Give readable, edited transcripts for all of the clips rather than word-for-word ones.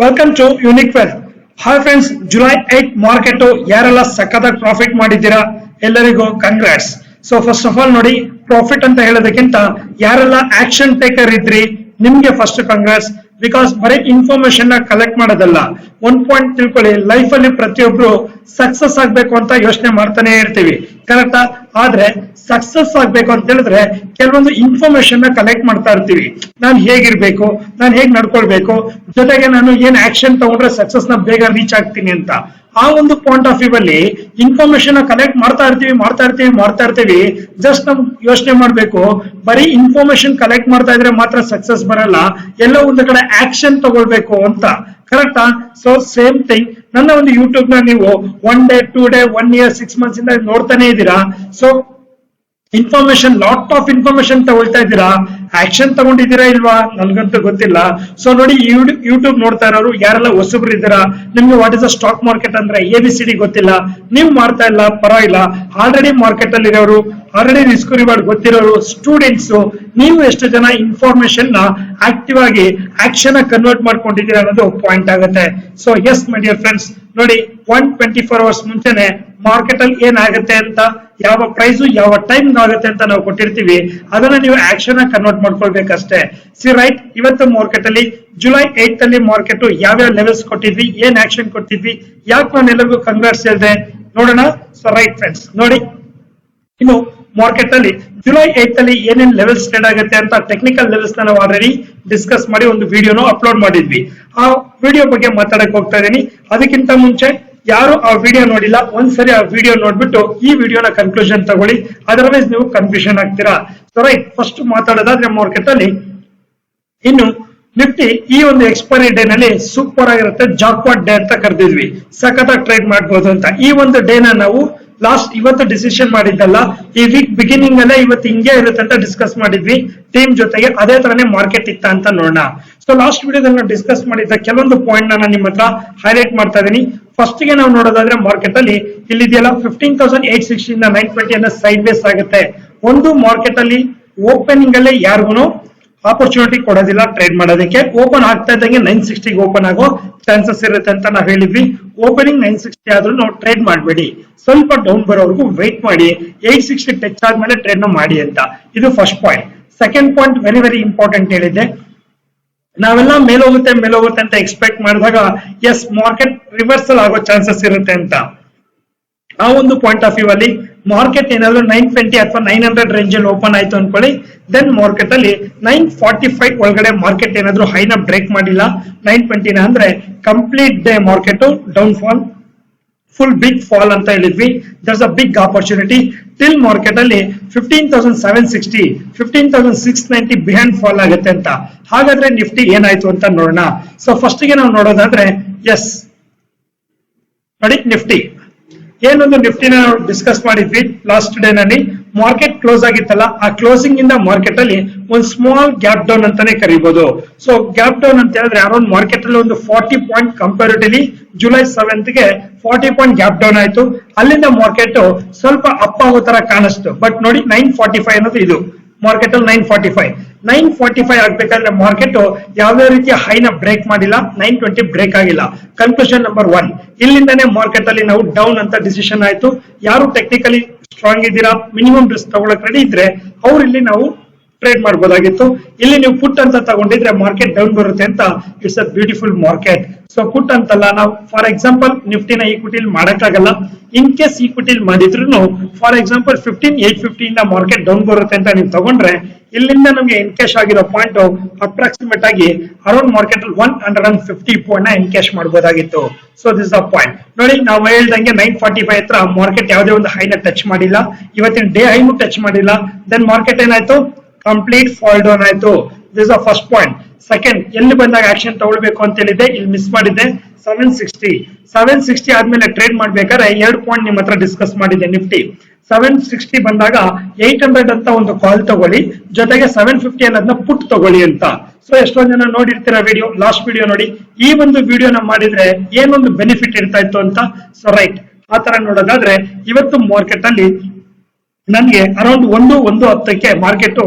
Welcome to unique wealth. Hi friends, July 8 market ಯಾರೆಲ್ಲ ಸಖತ್ತಾಗಿ profit ಮಾಡಿದ್ದೀರಾ ಎಲ್ಲರಿಗೂ congrats. So first of all ನೋಡಿ, ಪ್ರಾಫಿಟ್ ಅಂತ ಹೇಳೋದಕ್ಕಿಂತ ಯಾರೆಲ್ಲ ಆಕ್ಷನ್ ಟೇಕರ್ ಇದ್ರಿ ನಿಮ್ಗೆ ಫಸ್ಟ್ ಕಂಗ್ರಾಟ್ಸ್. ಬಿಕಾಸ್ ಬರೀ ಇನ್ಫಾರ್ಮೇಶನ್ ನ ಕಲೆಕ್ಟ್ ಮಾಡೋದಲ್ಲ, ಒಂದ್ ಪಾಯಿಂಟ್ ತಿಳ್ಕೊಳ್ಳಿ, ಲೈಫ್ ಅಲ್ಲಿ ಪ್ರತಿಯೊಬ್ರು ಸಕ್ಸಸ್ ಆಗ್ಬೇಕು ಅಂತ ಯೋಚನೆ ಮಾಡ್ತಾನೆ ಇರ್ತೀವಿ, ಕರೆಕ್ಟಾ? ಆದ್ರೆ ಸಕ್ಸಸ್ ಆಗ್ಬೇಕು ಅಂತ ಹೇಳಿದ್ರೆ ಕೆಲವೊಂದು ಇನ್ಫಾರ್ಮೇಶನ್ ನ ಕಲೆಕ್ಟ್ ಮಾಡ್ತಾ ಇರ್ತೀವಿ. ನಾನು ಹೇಗಿರ್ಬೇಕು, ನಾನು ಹೇಗ್ ನಡ್ಕೊಳ್ಬೇಕು, ಜೊತೆಗೆ ನಾನು ಏನ್ ಆಕ್ಷನ್ ತಗೊಂಡ್ರೆ ಸಕ್ಸಸ್ ನ ಬೇಗ ರೀಚ್ ಆಗ್ತೀನಿ ಅಂತ. ಆ ಒಂದು ಪಾಯಿಂಟ್ ಆಫ್ ವ್ಯೂ ಅಲ್ಲಿ ಇನ್ಫಾರ್ಮೇಶನ್ ಕಲೆಕ್ಟ್ ಮಾಡ್ತಾ ಇರ್ತೀವಿ. ಜಸ್ಟ್ ನಮ್ ಯೋಚನೆ ಮಾಡ್ಬೇಕು, ಬರೀ ಇನ್ಫಾರ್ಮೇಶನ್ ಕಲೆಕ್ಟ್ ಮಾಡ್ತಾ ಇದ್ರೆ ಮಾತ್ರ ಸಕ್ಸಸ್ ಬರಲ್ಲ, ಎಲ್ಲೋ ಒಂದು ಕಡೆ ಆಕ್ಷನ್ ತಗೊಳ್ಬೇಕು ಅಂತ, ಕರೆಕ್ಟಾ? ಸೊ ಸೇಮ್ ಥಿಂಗ್, ನನ್ನ ಒಂದು ಯೂಟ್ಯೂಬ್ ನ ನೀವು 1 day 2 day 1 year 6 months ಇಂದ ನೋಡ್ತಾನೆ ಇದ್ದೀರಾ. So information, lot of information ತಗೊಳ್ತಾ ಇದ್ದೀರಾ, ಆಕ್ಷನ್ ತಗೊಂಡಿದ್ದೀರಾ ಇಲ್ವಾ ನನ್ಗಂತೂ ಗೊತ್ತಿಲ್ಲ. ಸೊ ನೋಡಿ, ಯೂಟ್ಯೂಬ್ ನೋಡ್ತಾ ಇರೋರು ಯಾರೆಲ್ಲ ಹೊಸಬ್ರು ಇದ್ದೀರಾ, ನಿಮ್ಗೆ what is the stock market ಅಂದ್ರೆ ABCD ಗೊತ್ತಿಲ್ಲ, ನೀವು ಮಾಡ್ತಾ ಇಲ್ಲ ಪರವಾಗಿಲ್ಲ. ಆಲ್ರೆಡಿ ಮಾರ್ಕೆಟ್ ಅಲ್ಲಿ ಇರೋರು, ಆಲ್ರೆಡಿ ರಿಸ್ಕ್ ರಿವಾರ್ಡ್ ಗೊತ್ತಿರೋರು, ಸ್ಟೂಡೆಂಟ್ಸ್, ನೀವು ಎಷ್ಟು ಜನ ಇನ್ಫಾರ್ಮೇಶನ್ ನ ಆಕ್ಟಿವ್ ಆಗಿ ಆಕ್ಷನ್ ಕನ್ವರ್ಟ್ ಮಾಡ್ಕೊಂಡಿದ್ದೀರಾ ಅನ್ನೋದು ಪಾಯಿಂಟ್ ಆಗುತ್ತೆ. So yes my dear friends, ನೋಡಿ 124 hours ಮುಂಚೆನೆ ಮಾರ್ಕೆಟ್ ಅಲ್ಲಿ ಏನಾಗುತ್ತೆ ಅಂತ, ಯಾವ ಪ್ರೈಸ್ ಯಾವ ಟೈಮ್ ಆಗುತ್ತೆ ಅಂತ ನಾವು ಕೊಟ್ಟಿರ್ತೀವಿ, ಅದನ್ನ ನೀವು ಆಕ್ಷನ್ ಕನ್ವರ್ಟ್ ಮಾಡ್ಕೊಳ್ಬೇಕಷ್ಟೇ. ಸಿ ರೈಟ್, ಇವತ್ತು ಮಾರ್ಕೆಟ್ ಅಲ್ಲಿ ಜುಲೈ 8 ಅಲ್ಲಿ ಮಾರ್ಕೆಟ್ ಯಾವ್ಯಾವ ಲೆವೆಲ್ಸ್ ಕೊಟ್ಟಿದ್ವಿ, ಏನ್ ಆಕ್ಷನ್ ಕೊಟ್ಟಿದ್ವಿ, ಯಾಕೆ ನಾನು ಎಲ್ಲರಿಗೂ ಕಂಗ್ರಾಟ್ಸ್ ಹೇಳಿದೆ ನೋಡೋಣ. ಸೊ ರೈಟ್ ಫ್ರೆಂಡ್ಸ್, ನೋಡಿ, ಇನ್ನು ಮಾರ್ಕೆಟ್ ಅಲ್ಲಿ ಜುಲೈ 8 ಅಲ್ಲಿ ಏನೇನ್ ಲೆವೆಲ್ಸ್ ಟ್ರೇಡ್ ಆಗುತ್ತೆ ಅಂತ ಟೆಕ್ನಿಕಲ್ ಲೆವೆಲ್ಸ್ ನಾವು ಆಲ್ರೆಡಿ ಡಿಸ್ಕಸ್ ಮಾಡಿ ಒಂದು ವಿಡಿಯೋನು ಅಪ್ಲೋಡ್ ಮಾಡಿದ್ವಿ. ಆ ವಿಡಿಯೋ ಬಗ್ಗೆ ಮಾತಾಡಕ್ ಹೋಗ್ತಾ ಇದೀನಿ. ಅದಕ್ಕಿಂತ ಮುಂಚೆ ಯಾರು ಆ ವಿಡಿಯೋ ನೋಡಿಲ್ಲ, ಒಂದ್ಸರಿ ಆ ವಿಡಿಯೋ ನೋಡ್ಬಿಟ್ಟು ಈ ವಿಡಿಯೋನ ಕನ್ಕ್ಲೂಷನ್ ತಗೊಳ್ಳಿ, ಅದರ್ವೈಸ್ ನೀವು ಕನ್ಫ್ಯೂಷನ್ ಆಗ್ತೀರಾ. ಸೊ ರೈಟ್, ಫಸ್ಟ್ ಮಾತಾಡೋದಾದ್ರೆ ಮಾರ್ಕೆಟ್ ಅಲ್ಲಿ ಇನ್ನು ನಿಫ್ಟಿ ಈ ಒಂದು ಎಕ್ಸ್ಪೈರಿ ಡೇ ನಲ್ಲಿ ಸೂಪರ್ ಆಗಿರುತ್ತೆ, ಜಾಕ್ಪಾಟ್ ಡೇ ಅಂತ ಕರೆದಿದ್ವಿ, ಸಖತ್ತಾಗಿ ಟ್ರೇಡ್ ಮಾಡ್ಬೋದು ಅಂತ. ಈ ಒಂದು ಡೇನ ನಾವು ಇವತ್ತು ಡಿಸಿಷನ್ ಮಾಡಿದ್ದಲ್ಲ, ಈ ವೀಕ್ ಬಿಗಿನಿಂಗ್ ಅಲ್ಲೇ ಇವತ್ತು ಹಿಂಗೆ ಇರುತ್ತೆ ಅಂತ ಡಿಸ್ಕಸ್ ಮಾಡಿದ್ವಿ ಟೀಮ್ ಜೊತೆಗೆ. ಅದೇ ತರನೇ ಮಾರ್ಕೆಟ್ ಇತ್ತ ಅಂತ ನೋಡೋಣ. ಸೊ ಲಾಸ್ಟ್ ವಿಡಿಯೋದಲ್ಲಿ ನಾವು ಡಿಸ್ಕಸ್ ಮಾಡಿದ್ದ ಕೆಲವೊಂದು ಪಾಯಿಂಟ್ ನಾನು ನಿಮ್ಮ ಹತ್ರ ಹೈಲೈಟ್ ಮಾಡ್ತಾ ಇದೀನಿ. ಫಸ್ಟ್ ಗೆ ನಾವು ನೋಡೋದಾದ್ರೆ ಮಾರ್ಕೆಟ್ ಅಲ್ಲಿ ಇಲ್ಲಿದೆಯಲ್ಲ 15,860 ಇಂದ 920 ಅನ್ನ ಸೈಡ್ ವೇಸ್ ಆಗುತ್ತೆ. ಒಂದು ಮಾರ್ಕೆಟ್ ಅಲ್ಲಿ ಓಪನಿಂಗ್ ಅಲ್ಲೇ ಯಾರಿಗೂ ಆಪರ್ಚುನಿಟಿ ಕೊಡೋದಿಲ್ಲ ಟ್ರೇಡ್ ಮಾಡೋದಕ್ಕೆ. ಓಪನ್ ಆಗ್ತಾ ಇದ್ದಂಗೆ 960 ಓಪನ್ ಆಗೋ ಚಾನ್ಸಸ್ ಇರುತ್ತೆ ಅಂತ ನಾವು ಹೇಳಿದ್ವಿ. ಓಪನಿಂಗ್ 960 ಆದ್ರೂ ನಾವು ಟ್ರೇಡ್ ಮಾಡಬೇಡಿ, ಸ್ವಲ್ಪ ಡೌನ್ ಬರೋವರೆಗೂ ವೆಯ್ಟ್ ಮಾಡಿ, 860 ಟಚ್ ಆದ್ಮೇಲೆ ಟ್ರೇಡ್ ನ ಮಾಡಿ ಅಂತ. ಇದು first point. Second point very very important ಹೇಳಿದ್ದೆ, ನಾವೆಲ್ಲ ಮೇಲೋಗುತ್ತೆ ಅಂತ ಎಕ್ಸ್ಪೆಕ್ಟ್ ಮಾಡಿದಾಗ ಎಸ್ ಮಾರ್ಕೆಟ್ ರಿವರ್ಸಲ್ ಆಗೋ ಚಾನ್ಸಸ್ ಇರುತ್ತೆ ಅಂತ. ಆ ಒಂದು ಪಾಯಿಂಟ್ ಆಫ್ ವ್ಯೂ ಅಲ್ಲಿ ಮಾರ್ಕೆಟ್ ಏನಾದ್ರು 920 ಅಥವಾ 900 ರೇಂಜ್ ಅಲ್ಲಿ ಓಪನ್ ಆಯ್ತು ಅನ್ಕೊಳ್ಳಿ, ದೆನ್ ಮಾರ್ಕೆಟ್ ಅಲ್ಲಿ 945 ಒಳಗಡೆ ಮಾರ್ಕೆಟ್ ಏನಾದ್ರು ಹೈನ ಬ್ರೇಕ್ ಮಾಡಿಲ್ಲ 920 ನ ಅಂದ್ರೆ complete day market down fall, full big fall ಅಂತ ಹೇಳಿದ್ವಿ. There's a big opportunity till market ಅಲ್ಲಿ 15,760 15,690 ಬಿಹೈಂಡ್ ಫಾಲ್ ಆಗುತ್ತೆ ಅಂತ. ಹಾಗಾದ್ರೆ ನಿಫ್ಟಿ ಏನಾಯ್ತು ಅಂತ ನೋಡೋಣ. ಸೊ ಫಸ್ಟ್ ಗೆ ನಾವು ನೋಡೋದಾದ್ರೆ ಎಸ್ ನೋಡಿ, ನಿಫ್ಟಿ ಏನೊಂದು ನಿಫ್ಟಿನ ನಾವು ಡಿಸ್ಕಸ್ ಮಾಡಿದ್ವಿ ಲಾಸ್ಟ್ ಡೇ ನಲ್ಲಿ. ಮಾರ್ಕೆಟ್ ಕ್ಲೋಸ್ ಆಗಿತ್ತಲ್ಲ, ಆ ಕ್ಲೋಸಿಂಗ್ ಇಂದ ಮಾರ್ಕೆಟ್ ಅಲ್ಲಿ ಒಂದು ಸ್ಮಾಲ್ ಗ್ಯಾಪ್ ಡೌನ್ ಅಂತಾನೆ ಕರಿಬಹುದು. ಸೊ ಗ್ಯಾಪ್ ಡೌನ್ ಅಂತ ಹೇಳಿದ್ರೆ ಅರೌಂಡ್ ಮಾರ್ಕೆಟ್ ಅಲ್ಲಿ ಒಂದು 40 ಪಾಯಿಂಟ್ ಕಂಪ್ಯಾರಿಟಿವ್ಲಿ ಜುಲೈ 7th ಗೆ 40 ಪಾಯಿಂಟ್ ಗ್ಯಾಪ್ ಡೌನ್ ಆಯ್ತು. ಅಲ್ಲಿಂದ ಮಾರ್ಕೆಟ್ ಸ್ವಲ್ಪ ಅಪ್ ಆಗೋ ತರ ಕಾಣಿಸ್ತು. ಬಟ್ ನೋಡಿ 945 ಅನ್ನೋದು ಇದು ಮಾರ್ಕೆಟ್ ಅಲ್ಲಿ 945 ಆಗ್ಬೇಕಾದ್ರೆ ಮಾರ್ಕೆಟ್ ಯಾವುದೇ ರೀತಿಯ ಹೈನ ಬ್ರೇಕ್ ಮಾಡಿಲ್ಲ, 920 ಬ್ರೇಕ್ ಆಗಿಲ್ಲ. ಕನ್ಕ್ಲೂಷನ್ ನಂಬರ್ 1, ಇಲ್ಲಿಂದಾನೇ ಮಾರ್ಕೆಟ್ ಅಲ್ಲಿ ನಾವು ಡೌನ್ ಅಂತ ಡಿಸಿಷನ್ ಆಯ್ತು. ಯಾರು ಟೆಕ್ನಿಕಲಿ ಸ್ಟ್ರಾಂಗ್ ಇದ್ದೀರಾ, ಮಿನಿಮಮ್ ರಿಸ್ಕ್ ತಗೊಳಕ್ ರೆಡಿ ಇದ್ರೆ ಅವ್ರು ಇಲ್ಲಿ ನಾವು ಟ್ರೇಡ್ ಮಾಡಬಹುದಾಗಿತ್ತು. ಇಲ್ಲಿ ನೀವು ಪುಟ್ ಅಂತ ತಗೊಂಡಿದ್ರೆ ಮಾರ್ಕೆಟ್ ಡೌನ್ ಬರುತ್ತೆ ಅಂತ. It's a beautiful market. So put ಅಂತಲ್ಲ, ನಾವು ಫಾರ್ ಎಕ್ಸಾಂಪಲ್ ನಿಫ್ಟಿನ ಈಕ್ವಿಟಿಲಿ ಮಾಡಕ್ಕಾಗಲ್ಲ. ಇನ್ ಕೇಸ್ ಈಕ್ವಿಟಿಲಿ ಮಾಡಿದ್ರು ಫಾರ್ ಎಕ್ಸಾಂಪಲ್ 15,850 ಇಂದ ಮಾರ್ಕೆಟ್ ಡೌನ್ ಬರುತ್ತೆ ಅಂತ ನೀವು ತಗೊಂಡ್ರೆ, ಇಲ್ಲಿಂದ ನಮಗೆ ಎನ್ಕ್ಯಾಶ್ ಆಗಿರೋ ಪಾಯಿಂಟ್ ಅಪ್ರಾಕ್ಸಿಮೇಟ್ ಆಗಿ ಅರೌಂಡ್ ಮಾರ್ಕೆಟ್ ಅಲ್ಲಿ 150 ಪಾಯಿಂಟ್ ನ ಎನ್ಕ್ಯಾಶ್ ಮಾಡಬಹುದಾಗಿತ್ತು. So this the point. ನೋಡಿ, ನಾವು ಹೇಳ್ದಂಗೆ 945 ಹತ್ರ ಮಾರ್ಕೆಟ್ ಯಾವುದೇ ಒಂದು ಹೈನ ಟಚ್ ಮಾಡಿಲ್ಲ, ಇವತ್ತಿನ ಡೇ ಹೈನು ಟಚ್ ಮಾಡಿಲ್ಲ. ದೆನ್ ಮಾರ್ಕೆಟ್ ಏನಾಯ್ತು, ಕಂಪ್ಲೀಟ್ ಫಾಲ್ ಡೌನ್ ಆಯ್ತು. This the first point. Second, ಎಲ್ಲಿ ಬಂದಾಗ ಆಕ್ಷನ್ ತಗೊಳ್ಬೇಕು ಅಂತ ಹೇಳಿದೆ, ಇಲ್ಲಿ ಮಿಸ್ ಮಾಡಿದ್ದೆ. 760 ಆದ್ಮೇಲೆ ಟ್ರೇಡ್ ಮಾಡ್ಬೇಕಾದ್ರೆ 2 ಪಾಯಿಂಟ್ ನಿಮ್ಮ ಹತ್ರ ಡಿಸ್ಕಸ್ ಮಾಡಿದೆ. ನಿಫ್ಟಿ 760 ಬಂದಾಗ 800 ಅಂತ ಒಂದು ಕಾಲ್ ತಗೊಳ್ಳಿ, ಜೊತೆಗೆ 750 ಅನ್ನೋದನ್ನ ಪುಟ್ ತಗೊಳ್ಳಿ ಅಂತ. ಸೊ ಎಷ್ಟೊಂದ್ ಜನ ನೋಡಿರ್ತೀರಾ ವಿಡಿಯೋ, ಲಾಸ್ಟ್ ವಿಡಿಯೋ ನೋಡಿ. ಈ ಒಂದು ವಿಡಿಯೋನ ಮಾಡಿದ್ರೆ ಏನೊಂದು ಬೆನಿಫಿಟ್ ಇರ್ತಾ ಇತ್ತು ಅಂತ. ಸೊ ರೈಟ್, ಆ ತರ ನೋಡೋದಾದ್ರೆ ಇವತ್ತು ಮಾರ್ಕೆಟ್ ಅಲ್ಲಿ ನನ್ಗೆ ಅರೌಂಡ್ 1:10 ಮಾರ್ಕೆಟ್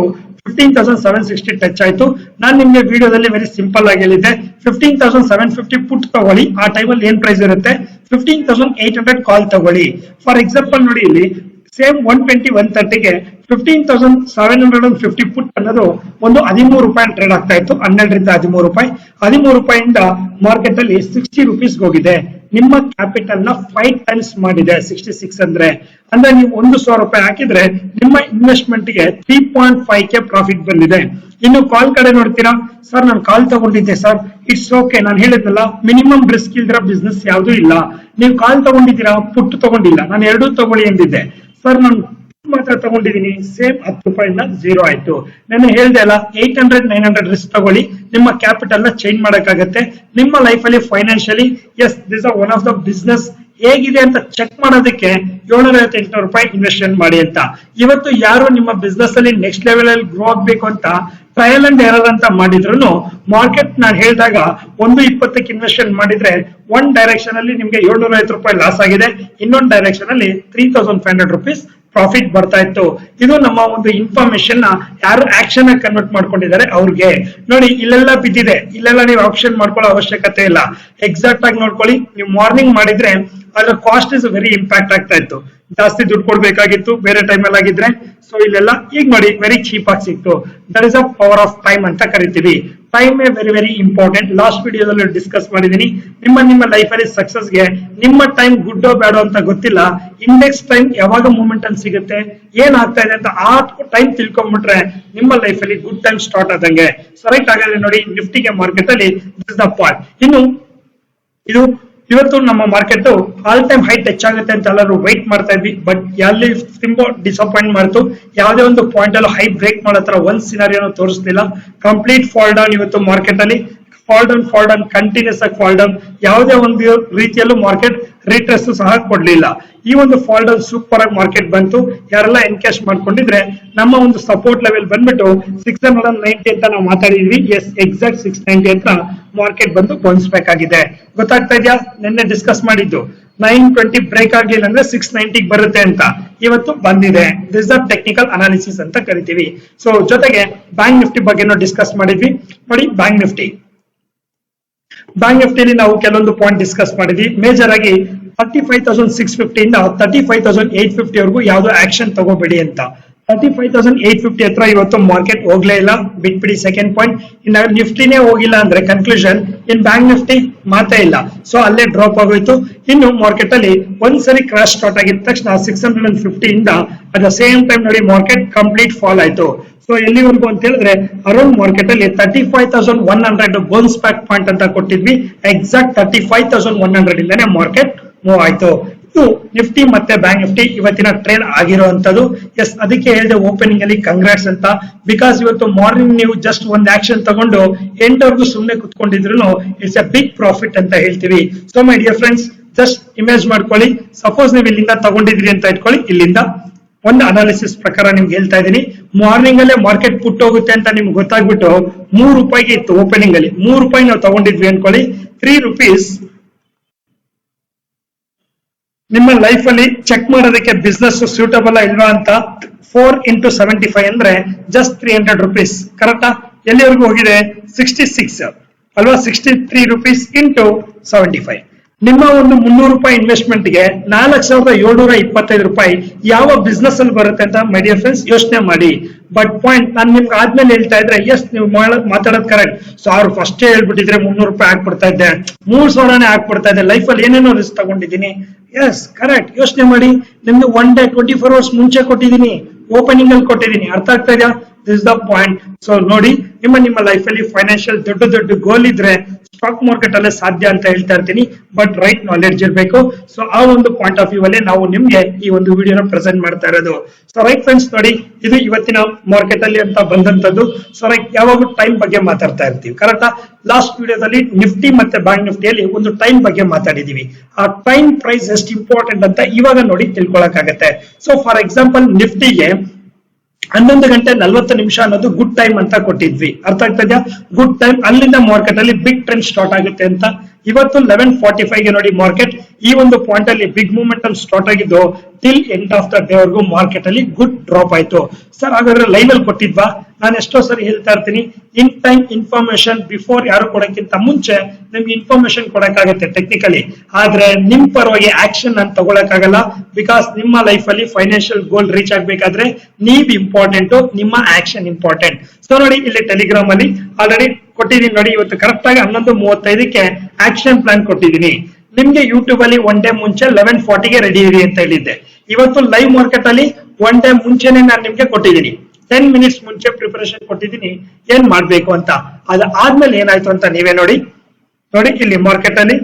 15,760 ಟಚ್ ಆಯ್ತು. ನಾನು ನಿಮ್ಗೆ ವಿಡಿಯೋದಲ್ಲಿ ವೆರಿ ಸಿಂಪಲ್ ಆಗಿ ಹೇಳಿದ್ದೆ 15,750 ಪುಟ್ ತಗೊಳ್ಳಿ. ಆ ಟೈಮಲ್ಲಿ ಏನ್ ಪ್ರೈಸ್ ಇರುತ್ತೆ 15,800 ಕಾಲ್ ತಗೊಳ್ಳಿ. ಫಾರ್ ಎಕ್ಸಾಂಪಲ್ ನೋಡಿ, ಇಲ್ಲಿ ಸೇಮ್ 120 130ಗೆ 15,750 ಪುಟ್ ಅನ್ನೋದು ಒಂದು 13 ರೂಪಾಯಿ ಟ್ರೇಡ್ ಆಗ್ತಾ ಇತ್ತು. 12 ರಿಂದ 13 ರೂಪಾಯಿ. 13 ರೂಪಾಯಿಂದ ಮಾರ್ಕೆಟ್ ಅಲ್ಲಿ 60 ರುಪೀಸ್ ಹೋಗಿದೆ. ನಿಮ್ಮ ಕ್ಯಾಪಿಟಲ್ ನ 5 ಟೈಮ್ಸ್ ಮಾಡಿದೆ. 66 ಅಂದ್ರೆ ನೀವು 1,000 ರೂಪಾಯಿ ಹಾಕಿದ್ರೆ ನಿಮ್ಮ ಇನ್ವೆಸ್ಟ್ಮೆಂಟ್ ಗೆ 3.5 ಕೆ ಪ್ರಾಫಿಟ್ ಬಂದಿದೆ. ಇನ್ನು ಕಾಲ್ ಕಡೆ ನೋಡ್ತೀರಾ, ಸರ್ ನಾನು ಕಾಲ್ ತಗೊಂಡಿದ್ದೆ ಸರ್, ಇಟ್ಸ್ ಓಕೆ. ನಾನು ಹೇಳಿದ್ನಲ್ಲ, ಮಿನಿಮಮ್ ರಿಸ್ಕ್ ಇಲ್ದಿರೋ ಬಿಸ್ನೆಸ್ ಯಾವ್ದು ಇಲ್ಲ. ನೀವು ಕಾಲ್ ತಗೊಂಡಿದ್ದೀರಾ, ಪುಟ್ ತಗೊಂಡಿಲ್ಲ. ನಾನು ಎರಡೂ ತಗೊಳ್ಳಿ ಎಂದಿದ್ದೆ. ಸರ್ ನಾನು ಮಾತ್ರ ತಗೊಂಡಿದ್ದೀನಿ, ಸೇಮ್ 10 ರೂಪಾಯಿಂದ 0 ಆಯ್ತು. ನಾನು ಹೇಳ್ದೆ ಅಲ್ಲ, 800-900 ರಿಸ್ಕ್ ತಗೊಳ್ಳಿ, ನಿಮ್ಮ ಕ್ಯಾಪಿಟಲ್ ನ ಚೇಂಜ್ ಮಾಡಕ್ಕಾಗತ್ತೆ. ನಿಮ್ಮ ಲೈಫ್ ಅಲ್ಲಿ financially yes this are one of the business ಹೇಗಿದೆ ಅಂತ ಚೆಕ್ ಮಾಡೋದಕ್ಕೆ 750-800 ರೂಪಾಯಿ ಇನ್ವೆಸ್ಟ್ಮೆಂಟ್ ಮಾಡಿ ಅಂತ. ಇವತ್ತು ಯಾರು ನಿಮ್ಮ ಬಿಸ್ನೆಸ್ ಅಲ್ಲಿ ನೆಕ್ಸ್ಟ್ ಲೆವೆಲ್ ಅಲ್ಲಿ ಗ್ರೋ ಆಗ್ಬೇಕು ಅಂತ ಟ್ರಯಲ್ ಅಂಡ್ ಎರರ್ ಅಂತ ಮಾಡಿದ್ರು ಮಾರ್ಕೆಟ್ ನಾನು ಹೇಳಿದಾಗ 1.20ಕ್ಕೆ ಇನ್ವೆಸ್ಟ್ಮೆಂಟ್ ಮಾಡಿದ್ರೆ ಒನ್ ಡೈರೆಕ್ಷನ್ ಅಲ್ಲಿ ನಿಮ್ಗೆ 750 ರೂಪಾಯಿ ಲಾಸ್ ಆಗಿದೆ, ಇನ್ನೊಂದು ಡೈರೆಕ್ಷನ್ ಅಲ್ಲಿ 3,500 rupees ಪ್ರಾಫಿಟ್ ಬರ್ತಾ ಇತ್ತು. ಇದು ನಮ್ಮ ಒಂದು ಇನ್ಫಾರ್ಮೇಶನ್ ನ ಯಾರು ಆಕ್ಷನ್ ಆಗಿ ಕನ್ವರ್ಟ್ ಮಾಡ್ಕೊಂಡಿದ್ದಾರೆ ಅವ್ರಿಗೆ. ನೋಡಿ, ಇಲ್ಲೆಲ್ಲ ಬಿದ್ದಿದೆ, ಇಲ್ಲೆಲ್ಲ ನೀವು ಆಪ್ಷನ್ ಮಾಡ್ಕೊಳ್ಳೋ ಅವಶ್ಯಕತೆ ಇಲ್ಲ. ಎಕ್ಸಾಕ್ಟ್ ಆಗಿ ನೋಡ್ಕೊಳ್ಳಿ. ನೀವು ಮಾರ್ನಿಂಗ್ ಮಾಡಿದ್ರೆ ಅದರ ಕಾಸ್ಟ್ ಇಸ್ ವೆರಿ ಇಂಪ್ಯಾಕ್ಟ್ ಆಗ್ತಾ ಇತ್ತು. ಜಾಸ್ತಿ ದುಡ್ಡು ಕೊಡ್ಬೇಕಾಗಿತ್ತು ಬೇರೆ ಟೈಮ್ ಅಲ್ಲಿ ಆಗಿದ್ರೆ. ಸೊ ಇಲ್ಲೆಲ್ಲ ಈಗ ನೋಡಿ ವೆರಿ ಚೀಪ್ ಆಗಿ ಸಿಕ್ತು. That is a power of time ಅಂತ ಕರಿತೀವಿ. Time very very important. Last ವಿಡಿಯೋದಲ್ಲಿ ಡಿಸ್ಕಸ್ ಮಾಡಿದೀನಿ. ನಿಮ್ಮ ಲೈಫ್ ಅಲ್ಲಿ ಸಕ್ಸಸ್ಗೆ ನಿಮ್ಮ ಟೈಮ್ ಗುಡ್ಡೋ ಬೇಡೋ ಅಂತ ಗೊತ್ತಿಲ್ಲ. ಇಂಡೆಕ್ಸ್ ಟೈಮ್ ಯಾವಾಗ ಮೂವ್ಮೆಂಟ್ ಅಲ್ಲಿ ಸಿಗುತ್ತೆ, ಏನ್ ಆಗ್ತಾ ಇದೆ ಅಂತ ಆ ಟೈಮ್ ತಿಳ್ಕೊಂಡ್ಬಿಟ್ರೆ ನಿಮ್ಮ ಲೈಫ್ ಅಲ್ಲಿ ಗುಡ್ ಟೈಮ್ ಸ್ಟಾರ್ಟ್ ಆದಂಗೆ. ಸೊ ರೈಟ್, ಹಾಗಾದ್ರೆ ನೋಡಿ ನಿಫ್ಟಿಗೆ ಮಾರ್ಕೆಟ್ ಅಲ್ಲಿ ದಿಸ್ ದ ಪಾರ್ಟ್. ಇನ್ನು ಇದು ಇವತ್ತು ನಮ್ಮ market all time high touch ಆಗುತ್ತೆ ಅಂತ ಎಲ್ಲರೂ ವೈಟ್ ಮಾಡ್ತಾ ಇದ್ವಿ. ಬಟ್ ಎಲ್ಲಿ ತುಂಬಾ ಡಿಸಪಾಯಿಂಟ್ ಮಾಡ್ತು. ಯಾವುದೇ ಒಂದು ಪಾಯಿಂಟ್ ಅಲ್ಲಿ ಹೈ ಬ್ರೇಕ್ ಮಾಡೋ ತರ ಒಂದ್ ಸಿನಾರಿಯೋ ತೋರಿಸ್ತಿಲ್ಲ. ಕಂಪ್ಲೀಟ್ ಫಾಲ್ ಡೌನ್ ಇವತ್ತು ಮಾರ್ಕೆಟ್ ಅಲ್ಲಿ. ಫಾಲ್ ಡೌನ್ ಕಂಟಿನ್ಯೂಸ್ ಆಗಿ ಫಾಲ್ ಡೌನ್. ಯಾವುದೇ ಒಂದು ರೀತಿಯಲ್ಲೂ ಮಾರ್ಕೆಟ್ ರಿಟ್ರೆಸ್ ಸಹ ಕೊಡ್ಲಿಲ್ಲ. ಈ ಒಂದು ಫಾಲ್ ಡೌನ್ ಸೂಪರ್ ಆಗಿ ಮಾರ್ಕೆಟ್ ಬಂತು. ಯಾರೆಲ್ಲ ಎನ್ಕ್ಯಾಶ್ ಮಾಡ್ಕೊಂಡಿದ್ರೆ ನಮ್ಮ ಒಂದು ಸಪೋರ್ಟ್ ಲೆವೆಲ್ ಬಂದ್ಬಿಟ್ಟು 690 ಅಂತ ನಾವು ಮಾತಾಡಿದ್ವಿ. ಎಸ್, ಎಕ್ಸಾಕ್ಟ್ 690 ಅಂತ ಮಾರ್ಕೆಟ್ ಬಂದು ಬೌನ್ಸ್ ಬ್ಯಾಕ್ ಆಗಿದೆ. ಗೊತ್ತಾಗ್ತಾ ಇದೆಯಾ? ನಿನ್ನೆ ಡಿಸ್ಕಸ್ ಮಾಡಿದ್ದು 920 ಬ್ರೇಕ್ ಆಗ್ಲಿಲ್ಲ ಅಂದ್ರೆ 690 ಬರುತ್ತೆ ಅಂತ. ಇವತ್ತು ಬಂದಿದೆ. ದಿಸ್ ದ ಟೆಕ್ನಿಕಲ್ ಅನಾಲಿಸಿಸ್ ಅಂತ ಕರಿತೀವಿ. ಸೊ ಜೊತೆಗೆ ಬ್ಯಾಂಕ್ ನಿಫ್ಟಿ ಬಗ್ಗೆನೂ ಡಿಸ್ಕಸ್ ಮಾಡಿದ್ವಿ. ನೋಡಿ, ಬ್ಯಾಂಕ್ ನಿಫ್ಟಿಲಿ ನಾವು ಕೆಲವೊಂದು ಪಾಯಿಂಟ್ ಡಿಸ್ಕಸ್ ಮಾಡಿದ್ವಿ. ಮೇಜರ್ ಆಗಿ 35,650 ಇಂದ 35,850 ವರೆಗೂ ಯಾವ್ದು ಆಕ್ಷನ್ ತಗೋಬೇಡಿ ಅಂತ. 35,850 ಹತ್ರ ಇವತ್ತು ಮಾರ್ಕೆಟ್ ಹೋಗ್ಲೇ ಇಲ್ಲ, ಬಿಟ್ಬಿಡಿ. ಸೆಕೆಂಡ್ ಪಾಯಿಂಟ್, ಇನ್ನು ನಿಫ್ಟಿನೇ ಹೋಗಿಲ್ಲ ಅಂದ್ರೆ ಕನ್ಕ್ಲೂಷನ್ ಇನ್ ಬ್ಯಾಂಕ್ ನಿಫ್ಟಿ ಮಾತೇ ಇಲ್ಲ. ಸೊ ಅಲ್ಲೇ ಡ್ರಾಪ್ ಆಗೋಯ್ತು. ಇನ್ನು ಮಾರ್ಕೆಟ್ ಅಲ್ಲಿ ಒಂದ್ಸರಿ ಕ್ರಾಶ್ ಸ್ಟಾರ್ಟ್ ಆಗಿದ ತಕ್ಷಣ 650 ಇಂದ ಅಟ್ ದ ಸೇಮ್ ಟೈಮ್ ನೋಡಿ ಮಾರ್ಕೆಟ್ ಕಂಪ್ಲೀಟ್ ಫಾಲ್ ಆಯ್ತು. ಸೊ ಎಲ್ಲಿವರೆಗೂ ಅಂತ ಹೇಳಿದ್ರೆ ಅರೌಂಡ್ ಮಾರ್ಕೆಟ್ ಅಲ್ಲಿ 35,100 ಬೌನ್ಸ್ ಬ್ಯಾಕ್ ಪಾಯಿಂಟ್ ಅಂತ ಕೊಟ್ಟಿದ್ವಿ. ಎಕ್ಸಾಕ್ಟ್ 35,100 ಇಂದಾನೆ ಮಾರ್ಕೆಟ್ ಮೂವ್ ಆಯ್ತು. ಇದು ನಿಫ್ಟಿ ಮತ್ತೆ ಬ್ಯಾಂಕ್ ನಿಫ್ಟಿ ಇವತ್ತಿನ ಟ್ರೇಡ್ ಆಗಿರುವಂತದ್ದು. ಎಸ್, ಅದಕ್ಕೆ ಹೇಳಿದೆ ಓಪನಿಂಗ್ ಅಲ್ಲಿ ಕಂಗ್ರಾಟ್ಸ್ ಅಂತ. ಬಿಕಾಸ್ ಇವತ್ತು ಮಾರ್ನಿಂಗ್ ನೀವು ಜಸ್ಟ್ ಒಂದ್ ಆಕ್ಷನ್ ತಗೊಂಡು ಎಂಟವರೆಗೂ ಸುಮ್ಮನೆ ಕುತ್ಕೊಂಡಿದ್ರು ಇಟ್ಸ್ ಎ ಬಿಗ್ ಪ್ರಾಫಿಟ್ ಅಂತ ಹೇಳ್ತೀವಿ. So my dear friends, just image ಮಾಡ್ಕೊಳ್ಳಿ. ಸಪೋಸ್ ನೀವು ಇಲ್ಲಿಂದ ತಗೊಂಡಿದ್ರಿ ಅಂತ ಇಟ್ಕೊಳ್ಳಿ. ಇಲ್ಲಿಂದ ಒಂದು ಅನಾಲಿಸಿಸ್ ಪ್ರಕಾರ ನಿಮ್ಗೆ ಹೇಳ್ತಾ ಇದೀನಿ. ಮಾರ್ನಿಂಗ್ ಅಲ್ಲೇ ಮಾರ್ಕೆಟ್ ಪುಟ್ ಹೋಗುತ್ತೆ ಅಂತ ನಿಮ್ಗೆ ಗೊತ್ತಾಗ್ಬಿಟ್ಟು 3 ರೂಪಾಯಿಗೆ ಇತ್ತು ಓಪನಿಂಗ್ ಅಲ್ಲಿ. 3 ರೂಪಾಯಿ ನಾವು ತಗೊಂಡಿದ್ವಿ ಅನ್ಕೊಳ್ಳಿ. 3 rupees ನಿಮ್ಮ ಲೈಫ್ ಅಲ್ಲಿ ಚೆಕ್ ಮಾಡೋದಕ್ಕೆ ಬಿಸ್ನೆಸ್ ಸೂಟಬಲ್ ಇಲ್ವಾ ಅಂತ 4 into 75 ಅಂದ್ರೆ ಜಸ್ಟ್ 300 rupees. ಕರೆಕ್ಟಾ? ಎಲ್ಲಿವರೆಗೂ ಹೋಗಿದೆ? 66 ಅಲ್ವಾ? 63 rupees into 75. ನಿಮ್ಮ ಒಂದು 300 ರೂಪಾಯಿ ಇನ್ವೆಸ್ಟ್ಮೆಂಟ್ ಗೆ 4,725 ರೂಪಾಯಿ ಯಾವ ಬಿಸ್ನೆಸ್ ಅಲ್ಲಿ ಬರುತ್ತೆ ಅಂತ ಮೈ ಡಿಯರ್ ಫ್ರೆಂಡ್ಸ್ ಯೋಚನೆ ಮಾಡಿ. ಬಟ್ ಪಾಯಿಂಟ್ ನಾನು ನಿಮ್ಗೆ ಆದ್ಮೇಲೆ ಹೇಳ್ತಾ ಇದ್ರೆ ಎಸ್, ನೀವು ಮಾತಾಡೋದು ಕರೆಕ್ಟ್. ಸಾವಿರ ಫಸ್ಟೇ ಹೇಳ್ಬಿಟ್ಟಿದ್ರೆ 300 ರೂಪಾಯಿ ಹಾಕ್ಬಿಡ್ತಾ ಇದ್ದೆ, 3,000ನೇ ಹಾಕ್ಬಿಡ್ತಾ ಇದ್ದೆ, ಲೈಫ್ ಅಲ್ಲಿ ಏನೇನೋ ರಿಸ್ಕ್ ತಗೊಂಡಿದ್ದೀನಿ. Yes, correct. ಯೋಚನೆ ಮಾಡಿ. ನಿಮ್ಗೆ 1 day 24 hours ಮುಂಚೆ ಕೊಟ್ಟಿದ್ದೀನಿ, ಓಪನಿಂಗ್ ಅಲ್ಲಿ ಕೊಟ್ಟಿದ್ದೀನಿ. ಅರ್ಥ ಆಗ್ತಾ ಇದೆಯಾ? This is the point. So ನೋಡಿ, ನಿಮ್ಮ ಲೈಫ್ ಅಲ್ಲಿ ಫೈನಾನ್ಷಿಯಲ್ ದೊಡ್ಡ ಗೋಲ್ ಇದ್ರೆ ಸ್ಟಾಕ್ ಮಾರ್ಕೆಟ್ ಅಲ್ಲೇ ಸಾಧ್ಯ ಅಂತ ಹೇಳ್ತಾ ಇರ್ತೀನಿ. ಬಟ್ ರೈಟ್ ನಾಲೆಡ್ಜ್ ಇರಬೇಕು. ಸೊ ಆ ಒಂದು ಪಾಯಿಂಟ್ ಆಫ್ ವ್ಯೂ ಅಲ್ಲಿ ನಾವು ನಿಮ್ಗೆ ಈ ಒಂದು ವಿಡಿಯೋನ ಪ್ರೆಸೆಂಟ್ ಮಾಡ್ತಾ ಇರೋದು. ಸೊ ರೈಟ್ ಫ್ರೆಂಡ್ಸ್, ನೋಡಿ ಇದು ಇವತ್ತಿನ ಮಾರ್ಕೆಟ್ ಅಲ್ಲಿ ಅಂತ ಬಂದಂತದ್ದು. ಸೊ ರೈಟ್, ಯಾವಾಗ ಟೈಮ್ ಬಗ್ಗೆ ಮಾತಾಡ್ತಾ ಇರ್ತೀವಿ. ಕರೆಕ್ಟಾ? ಲಾಸ್ಟ್ ವಿಡಿಯೋದಲ್ಲಿ ನಿಫ್ಟಿ ಮತ್ತೆ ಬ್ಯಾಂಕ್ ನಿಫ್ಟಿಯಲ್ಲಿ ಒಂದು ಟೈಮ್ ಬಗ್ಗೆ ಮಾತಾಡಿದೀವಿ. ಆ ಟೈಮ್ ಪ್ರೈಸ್ ಎಷ್ಟು ಇಂಪಾರ್ಟೆಂಟ್ ಅಂತ ಇವಾಗ ನೋಡಿ ತಿಳ್ಕೊಳಕಾಗತ್ತೆ. ಸೊ ಫಾರ್ ಎಕ್ಸಾಂಪಲ್ ನಿಫ್ಟಿಗೆ 11:40 ಅನ್ನೋದು ಗುಡ್ ಟೈಮ್ ಅಂತ ಕೊಟ್ಟಿದ್ವಿ. ಅರ್ಥ ಆಗ್ತಾ ಇದೆಯಾ? Good time. ಅಲ್ಲಿಂದ ಮಾರ್ಕೆಟ್ ಅಲ್ಲಿ ಬಿಗ್ ಟ್ರೆಂಡ್ ಸ್ಟಾರ್ಟ್ ಆಗುತ್ತೆ ಅಂತ ಇವತ್ತು 11:45 ಗೆ ನೋಡಿ ಮಾರ್ಕೆಟ್ ಈ ಒಂದು ಪಾಯಿಂಟ್ ಅಲ್ಲಿ ಬಿಗ್ ಮೂವ್ಮೆಂಟ್ ಸ್ಟಾರ್ಟ್ ಆಗಿದ್ದು till end of the day ವರೆಗೂ ಮಾರ್ಕೆಟ್ ಅಲ್ಲಿ ಗುಡ್ ಡ್ರಾಪ್ ಆಯ್ತು. ಸರ್ ಹಾಗಾದ್ರೆ ಲೈವ್ ಅಲ್ಲಿ ಕೊಟ್ಟಿದ್ವಾ? ನಾನು ಎಷ್ಟೋ ಸರಿ ಹೇಳ್ತಾ ಇರ್ತೀನಿ, ಇನ್ ಟೈಮ್ ಇನ್ಫಾರ್ಮೇಶನ್ ಬಿಫೋರ್ ಯಾರು ಕೊಡಕ್ಕಿಂತ ಮುಂಚೆ ನಿಮ್ಗೆ ಇನ್ಫಾರ್ಮೇಶನ್ ಕೊಡಕ್ಕಾಗತ್ತೆ ಟೆಕ್ನಿಕಲಿ, ಆದ್ರೆ ನಿಮ್ ಪರವಾಗಿ ಆಕ್ಷನ್ ನಾನು ತಗೊಳಕ್ಕಾಗಲ್ಲ. ಬಿಕಾಸ್ ನಿಮ್ಮ ಲೈಫ್ ಅಲ್ಲಿ ಫೈನಾನ್ಷಿಯಲ್ ಗೋಲ್ ರೀಚ್ ಆಗ್ಬೇಕಾದ್ರೆ ನೀವ್ ಇಂಪಾರ್ಟೆಂಟ್, ನಿಮ್ಮ ಆಕ್ಷನ್ ಇಂಪಾರ್ಟೆಂಟ್. ಸೊ ನೋಡಿ ಇಲ್ಲಿ ಟೆಲಿಗ್ರಾಮ್ ಅಲ್ಲಿ ಆಲ್ರೆಡಿ ಕೊಟ್ಟಿದ್ದೀನಿ ನೋಡಿ, ಇವತ್ತು ಕರೆಕ್ಟ್ ಆಗಿ 11:35ಕ್ಕೆ ಆಕ್ಷನ್ ಪ್ಲಾನ್ ಕೊಟ್ಟಿದ್ದೀನಿ. ನಿಮ್ಗೆ ಯೂಟ್ಯೂಬ್ ಅಲ್ಲಿ ಒನ್ ಡೇ ಮುಂಚೆ 11:40ಗೆ ರೆಡಿ ಇರಿ ಅಂತ ಹೇಳಿದ್ದೆ. ಇವತ್ತು ಲೈವ್ ಮಾರ್ಕೆಟ್ ಅಲ್ಲಿ ಒನ್ ಡೇ ಮುಂಚೆನೆ ನಾನು ನಿಮ್ಗೆ ಕೊಟ್ಟಿದ್ದೀನಿ, 10 ಮಿನಿಟ್ಸ್ ಮುಂಚೆ ಪ್ರಿಪರೇಷನ್ ಕೊಟ್ಟಿದ್ದೀನಿ ಏನ್ ಮಾಡ್ಬೇಕು ಅಂತ. ಅದಾದ್ಮೇಲೆ ಏನಾಯ್ತು ಅಂತ ನೀವೇ ನೋಡಿ. ಇಲ್ಲಿ ಮಾರ್ಕೆಟ್ ಅಲ್ಲಿ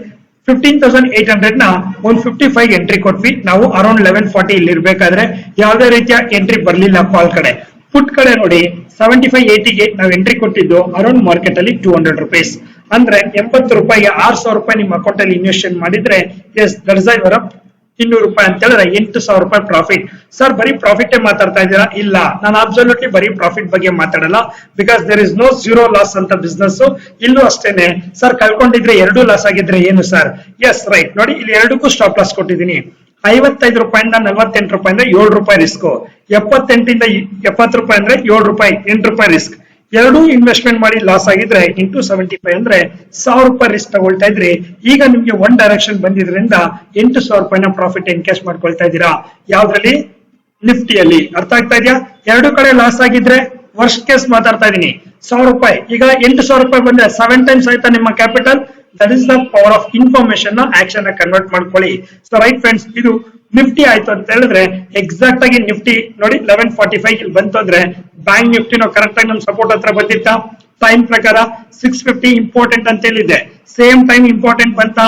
15,800 ನ 155 ಎಂಟ್ರಿ ಕೊಟ್ವಿ ನಾವು. ಅರೌಂಡ್ 11:40 ಇಲ್ಲಿ ಇರ್ಬೇಕಾದ್ರೆ ಯಾವುದೇ ರೀತಿಯ ಎಂಟ್ರಿ ಬರ್ಲಿಲ್ಲ ಕಾಲ್ ಕಡೆ. ಪುಟ್ ಕಡೆ ನೋಡಿ 7580ಗೆ ನಾವು ಎಂಟ್ರಿ ಕೊಟ್ಟಿದ್ದು ಅರೌಂಡ್ ಮಾರ್ಕೆಟ್ ಅಲ್ಲಿ 200 ರುಪೀಸ್, ಅಂದ್ರೆ 80 ರೂಪಾಯಿಗೆ 6,000 ರೂಪಾಯಿ ನಿಮ್ಮ ಅಕೌಂಟ್ ಅಲ್ಲಿ ಇನ್ವೆಸ್ಟ್ ಮಾಡಿದ್ರೆ ಎಸ್ ದಟ್ ಇಸ್ ಯುವರ್ 200 ರೂಪಾಯಿ ಅಂತ ಹೇಳಿದ್ರೆ 8,000 ರೂಪಾಯಿ ಪ್ರಾಫಿಟ್. ಸರ್ ಬರೀ ಪ್ರಾಫಿಟ್ ಮಾತಾಡ್ತಾ ಇದ್ದೀರಾ? ಇಲ್ಲ, ನಾನು ಅಬ್ಸಲ್ಯೂಟ್ಲಿ ಬರೀ ಪ್ರಾಫಿಟ್ ಬಗ್ಗೆ ಮಾತಾಡಲ್ಲ. Because there is no zero loss ಅಂತ ಬಿಸ್ನೆಸ್. ಇಲ್ಲೂ ಅಷ್ಟೇನೆ. ಸರ್ ಕಳ್ಕೊಂಡಿದ್ರೆ 2 ಲಾಸ್ ಆಗಿದ್ರೆ ಏನು ಸರ್? S right. ನೋಡಿ ಇಲ್ಲಿ 2ಕ್ಕೂ ಸ್ಟಾಪ್ ಲಾಸ್ ಕೊಟ್ಟಿದ್ದೀನಿ. 55 ರೂಪಾಯಿಂದ 48 ರೂಪಾಯಿಂದ 7 ರೂಪಾಯಿ ರಿಸ್ಕ್, 78ಇಂದ 70 ರೂಪಾಯಿ ಅಂದ್ರೆ 7 ರೂಪಾಯಿ 8 ರೂಪಾಯಿ ರಿಸ್ಕ್. ಎರಡೂ ಇನ್ವೆಸ್ಟ್ಮೆಂಟ್ ಮಾಡಿ ಲಾಸ್ ಆಗಿದ್ರೆ ಇಂಟು 75 ಅಂದ್ರೆ 1000 ರೂಪಾಯಿ ರಿಸ್ಕ್ ತಗೊಳ್ತಾ ಇದ್ರಿ. ಈಗ ನಿಮ್ಗೆ ಒನ್ ಡೈರೆಕ್ಷನ್ ಬಂದಿದ್ರಿಂದ 8,000 ರೂಪಾಯಿನ ಪ್ರಾಫಿಟ್ ಎನ್ಕ್ಯಾಶ್ ಮಾಡ್ಕೊಳ್ತಾ ಇದ್ದೀರಾ. ಯಾವ್ದ್ರಲ್ಲಿ? ನಿಫ್ಟಿಯಲ್ಲಿ. ಅರ್ಥ ಆಗ್ತಾ ಇದೆಯಾ? ಎರಡು ಕಡೆ ಲಾಸ್ ಆಗಿದ್ರೆ ವರ್ಷ ಕೇಸ್ ಮಾತಾಡ್ತಾ ಇದೀನಿ 1000 ರೂಪಾಯಿ. ಈಗ 8,000 ರೂಪಾಯಿ ಬಂದ್ರೆ 7 ಟೈಮ್ಸ್ ಆಯ್ತಾ ನಿಮ್ಮ capital. That is the power of information action convert ಮಾಡ್ಕೊಳ್ಳಿ. ಸೊ ರೈಟ್ ಫ್ರೆಂಡ್ಸ್, ಇದು ನಿಫ್ಟಿ ಆಯ್ತು ಅಂತ ಹೇಳಿದ್ರೆ ಎಕ್ಸಾಕ್ಟ್ ಆಗಿ ನಿಫ್ಟಿ ನೋಡಿ 11:45 ಇಲ್ಲಿ ಬಂತು ಅಂದ್ರೆ ಬ್ಯಾಂಕ್ ನಿಫ್ಟಿ ನಾವು ಕರೆಕ್ಟ್ ಆಗಿ ನಮ್ ಸಪೋರ್ಟ್ ಹತ್ರ ಬಂದಿತ್ತ. ಟೈಮ್ ಪ್ರಕಾರ 650 ಇಂಪಾರ್ಟೆಂಟ್ ಅಂತ ಹೇಳಿದೆ, ಸೇಮ್ ಟೈಮ್ ಇಂಪಾರ್ಟೆಂಟ್ ಬಂತ.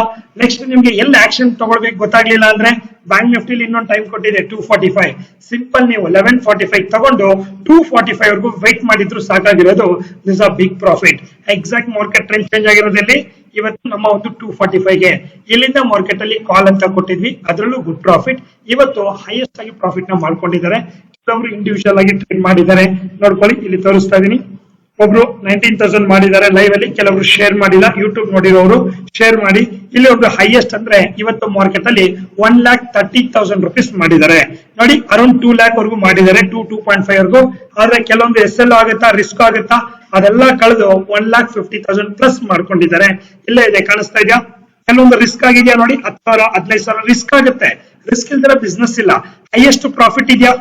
ನೆಕ್ಸ್ಟ್ ನಿಮ್ಗೆ ಎಲ್ಲಿ ಆಕ್ಷನ್ ತಗೊಳ್ಬೇಕು ಗೊತ್ತಾಗ್ಲಿಲ್ಲ ಅಂದ್ರೆ ಬ್ಯಾಂಕ್ ನಿಫ್ಟಿಲಿ ಇನ್ನೊಂದು ಟೈಮ್ ಕೊಟ್ಟಿದೆ 245. ಸಿಂಪಲ್ ನೀವು 11:45 ತಗೊಂಡು 245 ವರೆಗೂ ವೆಯ್ಟ್ ಮಾಡಿದ್ರು ಸಾಕಾಗಿರೋದು. This are big profit. Exact market trend change ಆಗಿರೋದ್ರಲ್ಲಿ ಇವತ್ತು ನಮ್ಮ ಒಂದು 245ಗೆ ಇಲ್ಲಿಂದ ಮಾರ್ಕೆಟ್ ಅಲ್ಲಿ ಕಾಲ್ ಅಂತ ಕೊಟ್ಟಿದ್ವಿ, ಅದರಲ್ಲೂ ಗುಡ್ ಪ್ರಾಫಿಟ್. ಇವತ್ತು ಹೈಯೆಸ್ಟ್ ಆಗಿ ಪ್ರಾಫಿಟ್ ನ ಮಾಡ್ಕೊಂಡಿದ್ದಾರೆ. ಕೆಲವರು ಇಂಡಿವಿಜುವಲ್ ಆಗಿ ಟ್ರೇಡ್ ಮಾಡಿದ್ದಾರೆ, ನೋಡ್ಕೊಳ್ಳಿ ಇಲ್ಲಿ ತೋರಿಸ್ತಾ ಇದೀನಿ. ಒಬ್ರು 19,000 ಮಾಡಿದ್ದಾರೆ ಲೈವ್ ಅಲ್ಲಿ, ಕೆಲವರು ಶೇರ್ ಮಾಡಿಲ್ಲ. ಯೂಟ್ಯೂಬ್ ನೋಡಿರೋರು ಶೇರ್ ಮಾಡಿ. ಇಲ್ಲಿ ಒಬ್ರು ಹೈಯೆಸ್ಟ್ ಅಂದ್ರೆ ಇವತ್ತು ಮಾರ್ಕೆಟ್ ಅಲ್ಲಿ 1,30,000 ರುಪೀಸ್ ಮಾಡಿದ್ದಾರೆ ನೋಡಿ. ಅರೌಂಡ್ 2 lakh ವರೆಗೂ ಮಾಡಿದ್ದಾರೆ, 2.5 ವರೆಗೂ. ಆದ್ರೆ ಕೆಲವೊಂದು SL ಆಗುತ್ತಾ, ರಿಸ್ಕ್ ಆಗುತ್ತಾ, ಅದೆಲ್ಲ ಕಳೆದು 1,50,000 ಪ್ಲಸ್ ಮಾಡ್ಕೊಂಡಿದ್ದಾರೆ. ಇಲ್ಲ ಇದೆ ಕಾಣಿಸ್ತಾ ಇದೆಯಾ? ಕೆಲವೊಂದು ರಿಸ್ಕ್ ಆಗಿದೆಯಾ ನೋಡಿ, 10,000 15,000 ರಿಸ್ಕ್ ಆಗುತ್ತೆ. ರಿಸ್ಕ್ ಇಲ್ದಿರ ಬಿಸ್ನೆಸ್ ಇಲ್ಲ. ಹೈಯೆಸ್ಟ್ ಪ್ರಾಫಿಟ್ ಇದೆಯಾ?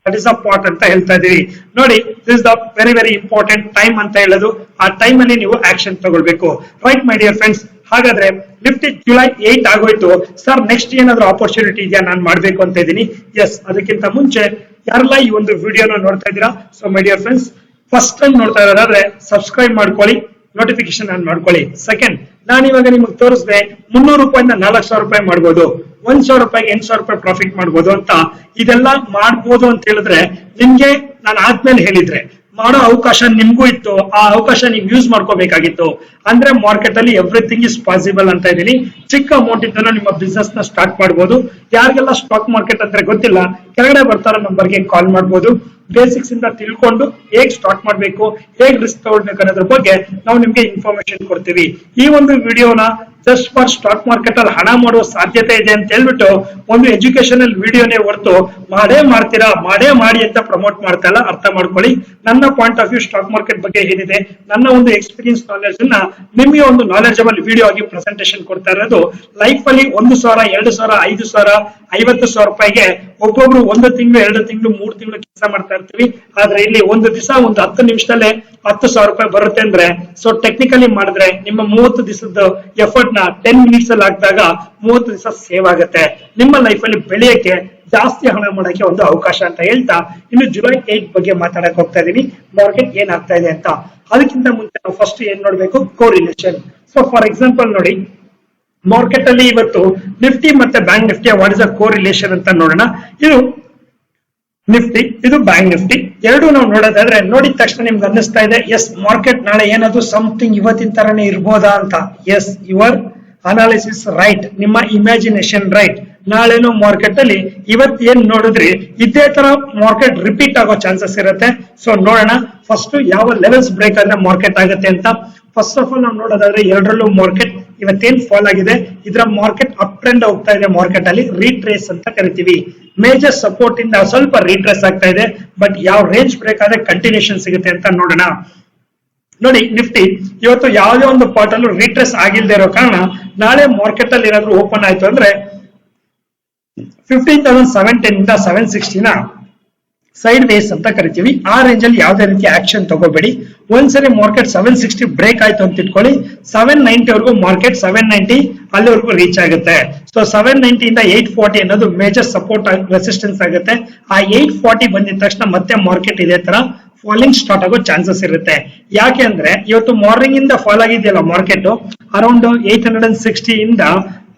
ದಟ್ ಇಸ್ ಅ ಪಾರ್ಟ್ ಅಂತ ಹೇಳ್ತಾ ಇದೀವಿ ನೋಡಿ. This the very very important time ಅಂತ ಹೇಳೋದು. ಆ ಟೈಮ್ ಅಲ್ಲಿ ನೀವು ಆಕ್ಷನ್ ತಗೊಳ್ಬೇಕು. ರೈಟ್ ಮೈ ಡಿಯರ್ ಫ್ರೆಂಡ್ಸ್, ಹಾಗಾದ್ರೆ ನಿಫ್ಟಿ ಜುಲೈ 8 ಆಗೋಯ್ತು. ಸರ್ ನೆಕ್ಸ್ಟ್ ಏನಾದ್ರು ಆಪರ್ಚುನಿಟಿ ಇದೆಯಾ ನಾನು ಮಾಡ್ಬೇಕು ಅಂತ ಇದ್ದೀನಿ? ಎಸ್, ಅದಕ್ಕಿಂತ ಮುಂಚೆ ಯಾರೆಲ್ಲ ಈ ಒಂದು ವಿಡಿಯೋನ ನೋಡ್ತಾ ಇದ್ದೀರಾ, so my dear friends, first time ನೋಡ್ತಾ ಇರೋದಾದ್ರೆ ಸಬ್ಸ್ಕ್ರೈಬ್ ಮಾಡ್ಕೊಳ್ಳಿ, ನೋಟಿಫಿಕೇಶನ್ ಆನ್ ಮಾಡ್ಕೊಳ್ಳಿ. ಸೆಕೆಂಡ್, ನಾನು ಇವಾಗ ನಿಮಗೆ ತೋರಿಸಿದೆ 300 ರೂಪಾಯಿಂದ 4,000 ರೂಪಾಯಿ ಮಾಡ್ಬೋದು, 1,000 ರೂಪಾಯಿಗೆ 8,000 ರೂಪಾಯಿ ಪ್ರಾಫಿಟ್ ಮಾಡ್ಬೋದು ಅಂತ. ಇದೆಲ್ಲ ಮಾಡ್ಬೋದು ಅಂತ ಹೇಳಿದ್ರೆ ನಿಮ್ಗೆ ನಾನು ಆದ್ಮೇಲೆ ಹೇಳಿದ್ರೆ ಮಾಡೋ ಅವಕಾಶ ನಿಮ್ಗೂ ಇತ್ತು. ಆ ಅವಕಾಶ ನೀವು ಯೂಸ್ ಮಾಡ್ಕೋಬೇಕಾಗಿತ್ತು. ಅಂದ್ರೆ ಮಾರ್ಕೆಟ್ ಅಲ್ಲಿ ಎವ್ರಿಥಿಂಗ್ ಇಸ್ ಪಾಸಿಬಲ್ ಅಂತ ಇದೀನಿ. ಚಿಕ್ಕ ಅಮೌಂಟ್ ಇಂದಲೂ ನಿಮ್ಮ ಬಿಸ್ನೆಸ್ ನ ಸ್ಟಾರ್ಟ್ ಮಾಡಬಹುದು. ಯಾರಿಗೆಲ್ಲ ಸ್ಟಾಕ್ ಮಾರ್ಕೆಟ್ ಅಂದ್ರೆ ಗೊತ್ತಿಲ್ಲ, ಕೆಳಗಡೆ ಬರ್ತಾರೋ ನಂಬರ್ಗೆ ಕಾಲ್ ಮಾಡಬಹುದು. ಬೇಸಿಕ್ಸ್ ಇಂದ ತಿಳ್ಕೊಂಡು ಹೇಗ್ ಸ್ಟಾರ್ಟ್ ಮಾಡ್ಬೇಕು, ಹೇಗ್ ರಿಸ್ಕ್ ತಗೊಳ್ಬೇಕು ಅನ್ನೋದ್ರ ಬಗ್ಗೆ ನಾವು ನಿಮ್ಗೆ ಇನ್ಫಾರ್ಮೇಶನ್ ಕೊಡ್ತೀವಿ. ಈ ಒಂದು ವಿಡಿಯೋನ ಜಸ್ಟ್ ಫಾರ್ ಸ್ಟಾಕ್ ಮಾರ್ಕೆಟ್ ಅಲ್ಲಿ ಹಣ ಮಾಡುವ ಸಾಧ್ಯತೆ ಇದೆ ಅಂತ ಹೇಳ್ಬಿಟ್ಟು ಒಂದು ಎಜುಕೇಶನಲ್ ವಿಡಿಯೋನೇ ಹೊರತು ಮಾಡೇ ಮಾಡ್ತೀರಾ, ಮಾಡೇ ಮಾಡಿ ಅಂತ ಪ್ರಮೋಟ್ ಮಾಡ್ತಾ ಇಲ್ಲ. ಅರ್ಥ ಮಾಡ್ಕೊಳ್ಳಿ. ನನ್ನ point of view stock market ಬಗ್ಗೆ ಏನಿದೆ, ನನ್ನ ಒಂದು ಎಕ್ಸ್ಪೀರಿಯನ್ಸ್ ನಾಲೆಜ್ ಅನ್ನ ನಿಮ್ಗೆ ಒಂದು ನಾಲೆಜಬಲ್ ವಿಡಿಯೋ ಆಗಿ ಪ್ರೆಸೆಂಟೇಶನ್ ಕೊಡ್ತಾ ಇರೋದು. ಲೈಫ್ ಅಲ್ಲಿ 1,000, 2,000, 5,000, 50,000 ರೂಪಾಯಿಗೆ ಒಬ್ಬೊಬ್ರು 1 ತಿಂಗಳು, 2 ತಿಂಗಳು, 3 ತಿಂಗಳು ಕೆಲಸ ಮಾಡ್ತಾ ಇರ್ತೀವಿ. ಆದ್ರೆ ಇಲ್ಲಿ ಒಂದು ದಿವಸ ಒಂದು 10 ನಿಮಿಷದಲ್ಲೇ 10,000 ರೂಪಾಯಿ ಬರುತ್ತೆ ಅಂದ್ರೆ, ಸೊ ಟೆಕ್ನಿಕಲಿ ಮಾಡಿದ್ರೆ ನಿಮ್ಮ 30 ದಿವಸದ ಎಫರ್ಟ್ ನ 10 ಮಿನಿಟ್ಸ್ ಅಲ್ಲಿ ಹಾಕಿದಾಗ 30 ದಿವಸ ಸೇವ್ ಆಗುತ್ತೆ. ನಿಮ್ಮ ಲೈಫ್ ಅಲ್ಲಿ ಬೆಳೆಯಕ್ಕೆ, ಜಾಸ್ತಿ ಹಣ ಮಾಡಕ್ಕೆ ಒಂದು ಅವಕಾಶ ಅಂತ ಹೇಳ್ತಾ ಇನ್ನು ಜುಲೈ 8 ಬಗ್ಗೆ ಮಾತಾಡಕ್ ಹೋಗ್ತಾ ಇದೀನಿ. ಮಾರ್ಕೆಟ್ ಏನ್ ಆಗ್ತಾ ಇದೆ ಅಂತ. ಅದಕ್ಕಿಂತ ಮುಂಚೆ ನಾವು ಫಸ್ಟ್ ಏನ್ ನೋಡ್ಬೇಕು, ಕೋರಿಲೇಷನ್. ಸೊ ಫಾರ್ ಎಕ್ಸಾಂಪಲ್ ನೋಡಿ, ಮಾರ್ಕೆಟ್ ಅಲ್ಲಿ ಇವತ್ತು ನಿಫ್ಟಿ ಮತ್ತೆ bank Nifty what is a correlation ಅಂತ ನೋಡೋಣ. ಇದು ನಿಫ್ಟಿ, ಇದು ಬ್ಯಾಂಕ್ ನಿಫ್ಟಿ. ಎರಡು ನಾವು ನೋಡೋದಾದ್ರೆ ನೋಡಿದ ತಕ್ಷಣ ನಿಮ್ಗೆ ಅನ್ನಿಸ್ತಾ ಇದೆ, ಎಸ್ ಮಾರ್ಕೆಟ್ ನಾಳೆ ಏನಾದ್ರು ಸಮಥಿಂಗ್ ಇವತ್ತಿನ ತರನೇ ಇರ್ಬೋದಾ ಅಂತ. ಎಸ್, ಯುವರ್ ಅನಾಲಿಸಿಸ್ ರೈಟ್, ನಿಮ್ಮ ಇಮ್ಯಾಜಿನೇಷನ್ ರೈಟ್. ನಾಳೆನೂ ಮಾರ್ಕೆಟ್ ಅಲ್ಲಿ ಇವತ್ತು ಏನ್ ನೋಡಿದ್ರಿ ಇದೇ ತರ ಮಾರ್ಕೆಟ್ ರಿಪೀಟ್ ಆಗೋ ಚಾನ್ಸಸ್ ಇರುತ್ತೆ. ಸೊ ನೋಡೋಣ ಫಸ್ಟ್ ಯಾವ ಲೆವೆಲ್ಸ್ ಬ್ರೇಕ್ ಆದ್ರೆ ಮಾರ್ಕೆಟ್ ಆಗುತ್ತೆ ಅಂತ. ಫಸ್ಟ್ ಆಫ್ ಆಲ್ ನಾವು ನೋಡೋದಾದ್ರೆ ಎರಡರಲ್ಲೂ ಮಾರ್ಕೆಟ್ ಇವತ್ತೇನ್ ಫಾಲ್ ಆಗಿದೆ ಇದರ ಮಾರ್ಕೆಟ್ ಅಪ್ ಟ್ರೆಂಡ್ ಹೋಗ್ತಾ ಇದೆ, ಮಾರ್ಕೆಟ್ ಅಲ್ಲಿ ರೀಟ್ರೇಸ್ ಅಂತ ಕರಿತೀವಿ. ಮೇಜರ್ ಸಪೋರ್ಟ್ ಇಂದ ಸ್ವಲ್ಪ ರೀಟ್ರೇಸ್ ಆಗ್ತಾ ಇದೆ, ಬಟ್ ಯಾವ ರೇಂಜ್ ಬ್ರೇಕ್ ಆದ್ರೆ ಕಂಟಿನ್ಯೂಷನ್ ಸಿಗುತ್ತೆ ಅಂತ ನೋಡೋಣ. ನೋಡಿ ನಿಫ್ಟಿ ಇವತ್ತು ಯಾವುದೇ ಒಂದು ಪಾರ್ಟ್ ಅಲ್ಲೂ ರೀಟ್ರೇಸ್ ಆಗಿಲ್ಲದೆ ಇರೋ ಕಾರಣ ನಾಳೆ ಮಾರ್ಕೆಟ್ ಅಲ್ಲಿ ಏನಾದ್ರು ಓಪನ್ ಆಯ್ತು ಅಂದ್ರೆ 15,710 ಇಂದ 760 ಸೈಡ್ ವೇಸ್ ಅಂತ ಕರಿತೀವಿ. ಆ ರೇಂಜ್ ಅಲ್ಲಿ ಯಾವುದೇ ರೀತಿ ಆಕ್ಷನ್ ತಗೋಬೇಡಿ. ಒಂದ್ಸರಿ ಮಾರ್ಕೆಟ್ 760 ಬ್ರೇಕ್ ಆಯ್ತು ಅಂತ ಇಟ್ಕೊಳ್ಳಿ, 790 ವರೆಗೂ ಮಾರ್ಕೆಟ್ 790 ಅಲ್ಲಿವರೆಗೂ ರೀಚ್ ಆಗುತ್ತೆ. ಸೊ 790 ಇಂದ 840 ಅನ್ನೋದು ಮೇಜರ್ ಸಪೋರ್ಟ್ ರೆಸಿಸ್ಟೆನ್ಸ್ ಆಗುತ್ತೆ. ಆ 840 ಬಂದಿದ ತಕ್ಷಣ ಮತ್ತೆ ಮಾರ್ಕೆಟ್ ಇದೇ ತರ ಫಾಲಿಂಗ್ ಸ್ಟಾರ್ಟ್ ಆಗೋ ಚಾನ್ಸಸ್ ಇರುತ್ತೆ. ಯಾಕೆ ಅಂದ್ರೆ ಇವತ್ತು ಮಾರ್ನಿಂಗ್ ಇಂದ ಫಾಲ್ ಆಗಿದೆಯಲ್ಲ ಮಾರ್ಕೆಟ್ ಅರೌಂಡ್ 860 ಇಂದ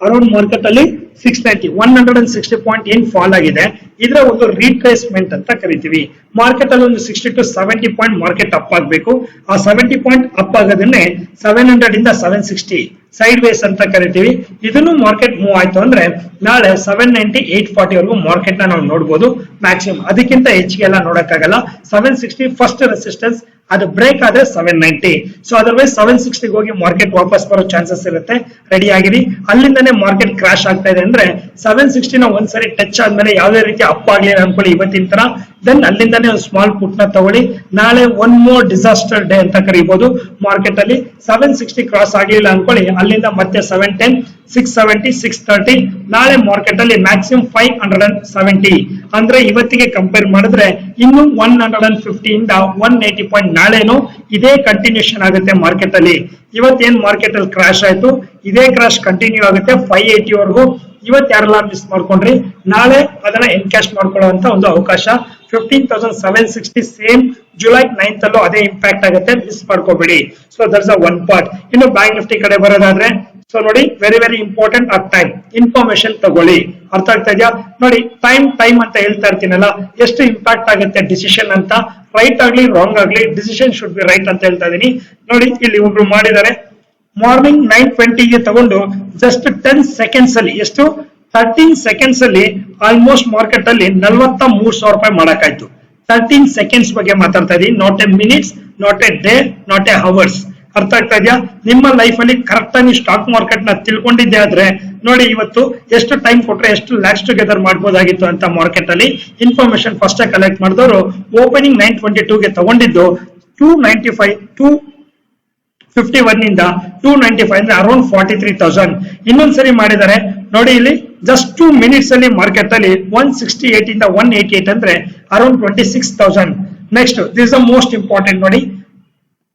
ಅರೌಂಡ್ ಮಾರ್ಕೆಟ್ ಅಲ್ಲಿ 690 160 ಪಾಯಿಂಟ್ ಏನ್ ಫಾಲ್ ಆಗಿದೆ, ಇದರ ಒಂದು ರೀಟ್ರೇಸ್ಮೆಂಟ್ ಅಂತ ಕರಿತೀವಿ. ಮಾರ್ಕೆಟ್ ಅಲ್ಲಿ ಒಂದು 60 to 70 ಪಾಯಿಂಟ್ ಮಾರ್ಕೆಟ್ ಅಪ್ ಆಗಬೇಕು. ಆ 70 ಪಾಯಿಂಟ್ ಅಪ್ ಆಗೋದನ್ನೇ 700 ಇಂದ 760 ಸೈಡ್ ವೇಸ್ ಅಂತ ಕರಿತೀವಿ. ಇದನ್ನು ಮಾರ್ಕೆಟ್ ಮೂವ್ ಆಯ್ತು ಅಂದ್ರೆ ನಾಳೆ 790 840 ವರೆಗೂ ಮಾರ್ಕೆಟ್ ನ ನಾವು ನೋಡಬಹುದು ಮ್ಯಾಕ್ಸಿಮಮ್. ಅದಕ್ಕಿಂತ ಹೆಚ್ಚಿಗೆ ಎಲ್ಲ ನೋಡಕ್ಕಾಗಲ್ಲ. 760 ಫಸ್ಟ್ ರೆಸಿಸ್ಟೆನ್ಸ್, ಅದು ಬ್ರೇಕ್ ಆದ್ರೆ 790. ಸೊ ಅದರ್ವೈಸ್ 760 ಹೋಗಿ ಮಾರ್ಕೆಟ್ ವಾಪಸ್ ಬರೋ ಚಾನ್ಸಸ್ ಇರುತ್ತೆ. ರೆಡಿ ಆಗಿರಿ. ಅಲ್ಲಿಂದನೇ ಮಾರ್ಕೆಟ್ ಕ್ರಾಶ್ ಆಗ್ತಾ ಇದೆ ಅಂದ್ರೆ 760 ನ ಒಂದ್ಸರಿ ಟಚ್ ಆದ್ಮೇಲೆ ಯಾವುದೇ ರೀತಿ ಅಪ್ ಆಗ್ಲಿ ಅನ್ಕೊಳ್ಳಿ ಇವತ್ತಿನ ತರ, ದೆನ್ ಅಲ್ಲಿಂದಾನೇ ಒಂದು ಸ್ಮಾಲ್ ಪುಟ್ ನ ತಗೊಳ್ಳಿ. ನಾಳೆ ಒನ್ ಮೋರ್ ಡಿಸಾಸ್ಟರ್ ಡೇ ಅಂತ ಕರೀಬಹುದು. ಮಾರ್ಕೆಟ್ ಅಲ್ಲಿ 760 ಕ್ರಾಸ್ ಆಗಿಲ್ಲ ಅನ್ಕೊಳ್ಳಿ, ಅಲ್ಲಿಂದ ಮತ್ತೆ 710 670 630 ನಾಳೆ ಮಾರ್ಕೆಟ್ ಅಲ್ಲಿ ಮ್ಯಾಕ್ಸಿಮಮ್ 570 ಅಂದ್ರೆ ಇವತ್ತಿಗೆ ಕಂಪೇರ್ ಮಾಡಿದ್ರೆ ಇನ್ನು 150 ಇಂದ 180 ಪಾಯಿಂಟ್ ನಾಳೆನು ಇದೇ ಕಂಟಿನ್ಯೂಷನ್ ಆಗುತ್ತೆ ಮಾರ್ಕೆಟ್ ಅಲ್ಲಿ. ಇವತ್ತೇನ್ ಮಾರ್ಕೆಟ್ ಅಲ್ಲಿ ಕ್ರಾಶ್ ಆಯ್ತು ಇದೇ ಕ್ರಾಶ್ ಕಂಟಿನ್ಯೂ ಆಗುತ್ತೆ 580 ವರೆಗೂ. ಇವತ್ತು ಯಾರೆಲ್ಲ ಮಿಸ್ ಮಾಡ್ಕೊಂಡ್ರಿ ನಾಳೆ ಅದನ್ನ ಎನ್ಕ್ಯಾಶ್ ಮಾಡ್ಕೊಳ್ಳುವಂತ ಒಂದು ಅವಕಾಶ. 15,760 ಸೇಮ್ ಜುಲೈ 9th ಅಲ್ಲೂ ಅದೇ ಇಂಪ್ಯಾಕ್ಟ್ ಆಗುತ್ತೆ, ಮಿಸ್ ಮಾಡ್ಕೋಬೇಡಿ. So that's a one part. ಇನ್ನು ಬ್ಯಾಂಕ್ ನಿಫ್ಟಿ ಕಡೆ ಬರೋದಾದ್ರೆ ಸೊ ನೋಡಿ ವೆರಿ ವೆರಿ ಇಂಪಾರ್ಟೆಂಟ್ ಆ ಟೈಮ್ ಇನ್ಫಾರ್ಮೇಶನ್ ತಗೊಳ್ಳಿ. ಅರ್ಥ ಆಗ್ತಾ ಇದೆಯಾ? ನೋಡಿ ಟೈಮ್ ಅಂತ ಹೇಳ್ತಾ ಇರ್ತೀನಲ್ಲ, ಎಷ್ಟು ಇಂಪ್ಯಾಕ್ಟ್ ಆಗುತ್ತೆ ಡಿಸಿಷನ್ ಅಂತ. ರೈಟ್ ಆಗ್ಲಿ ರಾಂಗ್ ಆಗ್ಲಿ ಡಿಸಿಷನ್ ಶುಡ್ ಬಿ ರೈಟ್ ಅಂತ ಹೇಳ್ತಾ ಇದೀನಿ. ನೋಡಿ ಇಲ್ಲಿ ಒಬ್ರು ಮಾಡಿದ್ದಾರೆ, ಮಾರ್ನಿಂಗ್ 9:20ಗೆ ತಗೊಂಡು ಜಸ್ಟ್ 10 ಸೆಕೆಂಡ್ಸ್ ಅಲ್ಲಿ ಎಷ್ಟು 13 ಸೆಕೆಂಡ್ಸ್ ಅಲ್ಲಿ ಆಲ್ಮೋಸ್ಟ್ ಮಾರ್ಕೆಟ್ ಅಲ್ಲಿ 43,000 ರೂಪಾಯಿ ಮಾಡಕ್ಕಾಯ್ತು. 13 ಸೆಕೆಂಡ್ಸ್ ಬಗ್ಗೆ ಮಾತಾಡ್ತಾ ಇದೀನಿ, not A minutes, not A day, not A hours. ಅರ್ಥ ಆಗ್ತಾ ಇದೆಯಾ? ನಿಮ್ಮ ಲೈಫ್ ಅಲ್ಲಿ ಕರೆಕ್ಟ್ ಆಗಿ ಸ್ಟಾಕ್ ಮಾರ್ಕೆಟ್ ನ ತಿಳ್ಕೊಂಡಿದ್ದೆ ಆದ್ರೆ ನೋಡಿ ಇವತ್ತು ಎಷ್ಟು ಟೈಮ್ ಕೊಟ್ರೆ ಎಷ್ಟು ಲ್ಯಾಕ್ಸ್ ಟುಗೆದರ್ ಮಾಡ್ಬೋದಾಗಿತ್ತು ಅಂತ ಮಾರ್ಕೆಟ್ ಅಲ್ಲಿ ಇನ್ಫಾರ್ಮೇಶನ್ ಫಸ್ಟ್ ಕಲೆಕ್ಟ್ ಮಾಡಿದವರು ಓಪನಿಂಗ್ 922ಗೆ ತಗೊಂಡಿದ್ದು 251 ಇಂದ 295 ಅಂದ್ರೆ ಅರೌಂಡ್ 43,000 ಇನ್ನೊಂದ್ಸರಿ ಮಾಡಿದ್ದಾರೆ. ನೋಡಿ ಇಲ್ಲಿ ಜಸ್ಟ್ 2 ಮಿನಿಟ್ಸ್ ಅಲ್ಲಿ ಮಾರ್ಕೆಟ್ ಅಲ್ಲಿ 168 ಇಂದ 188 ಅಂದ್ರೆ around 26,000. Next this the most important. ನೋಡಿ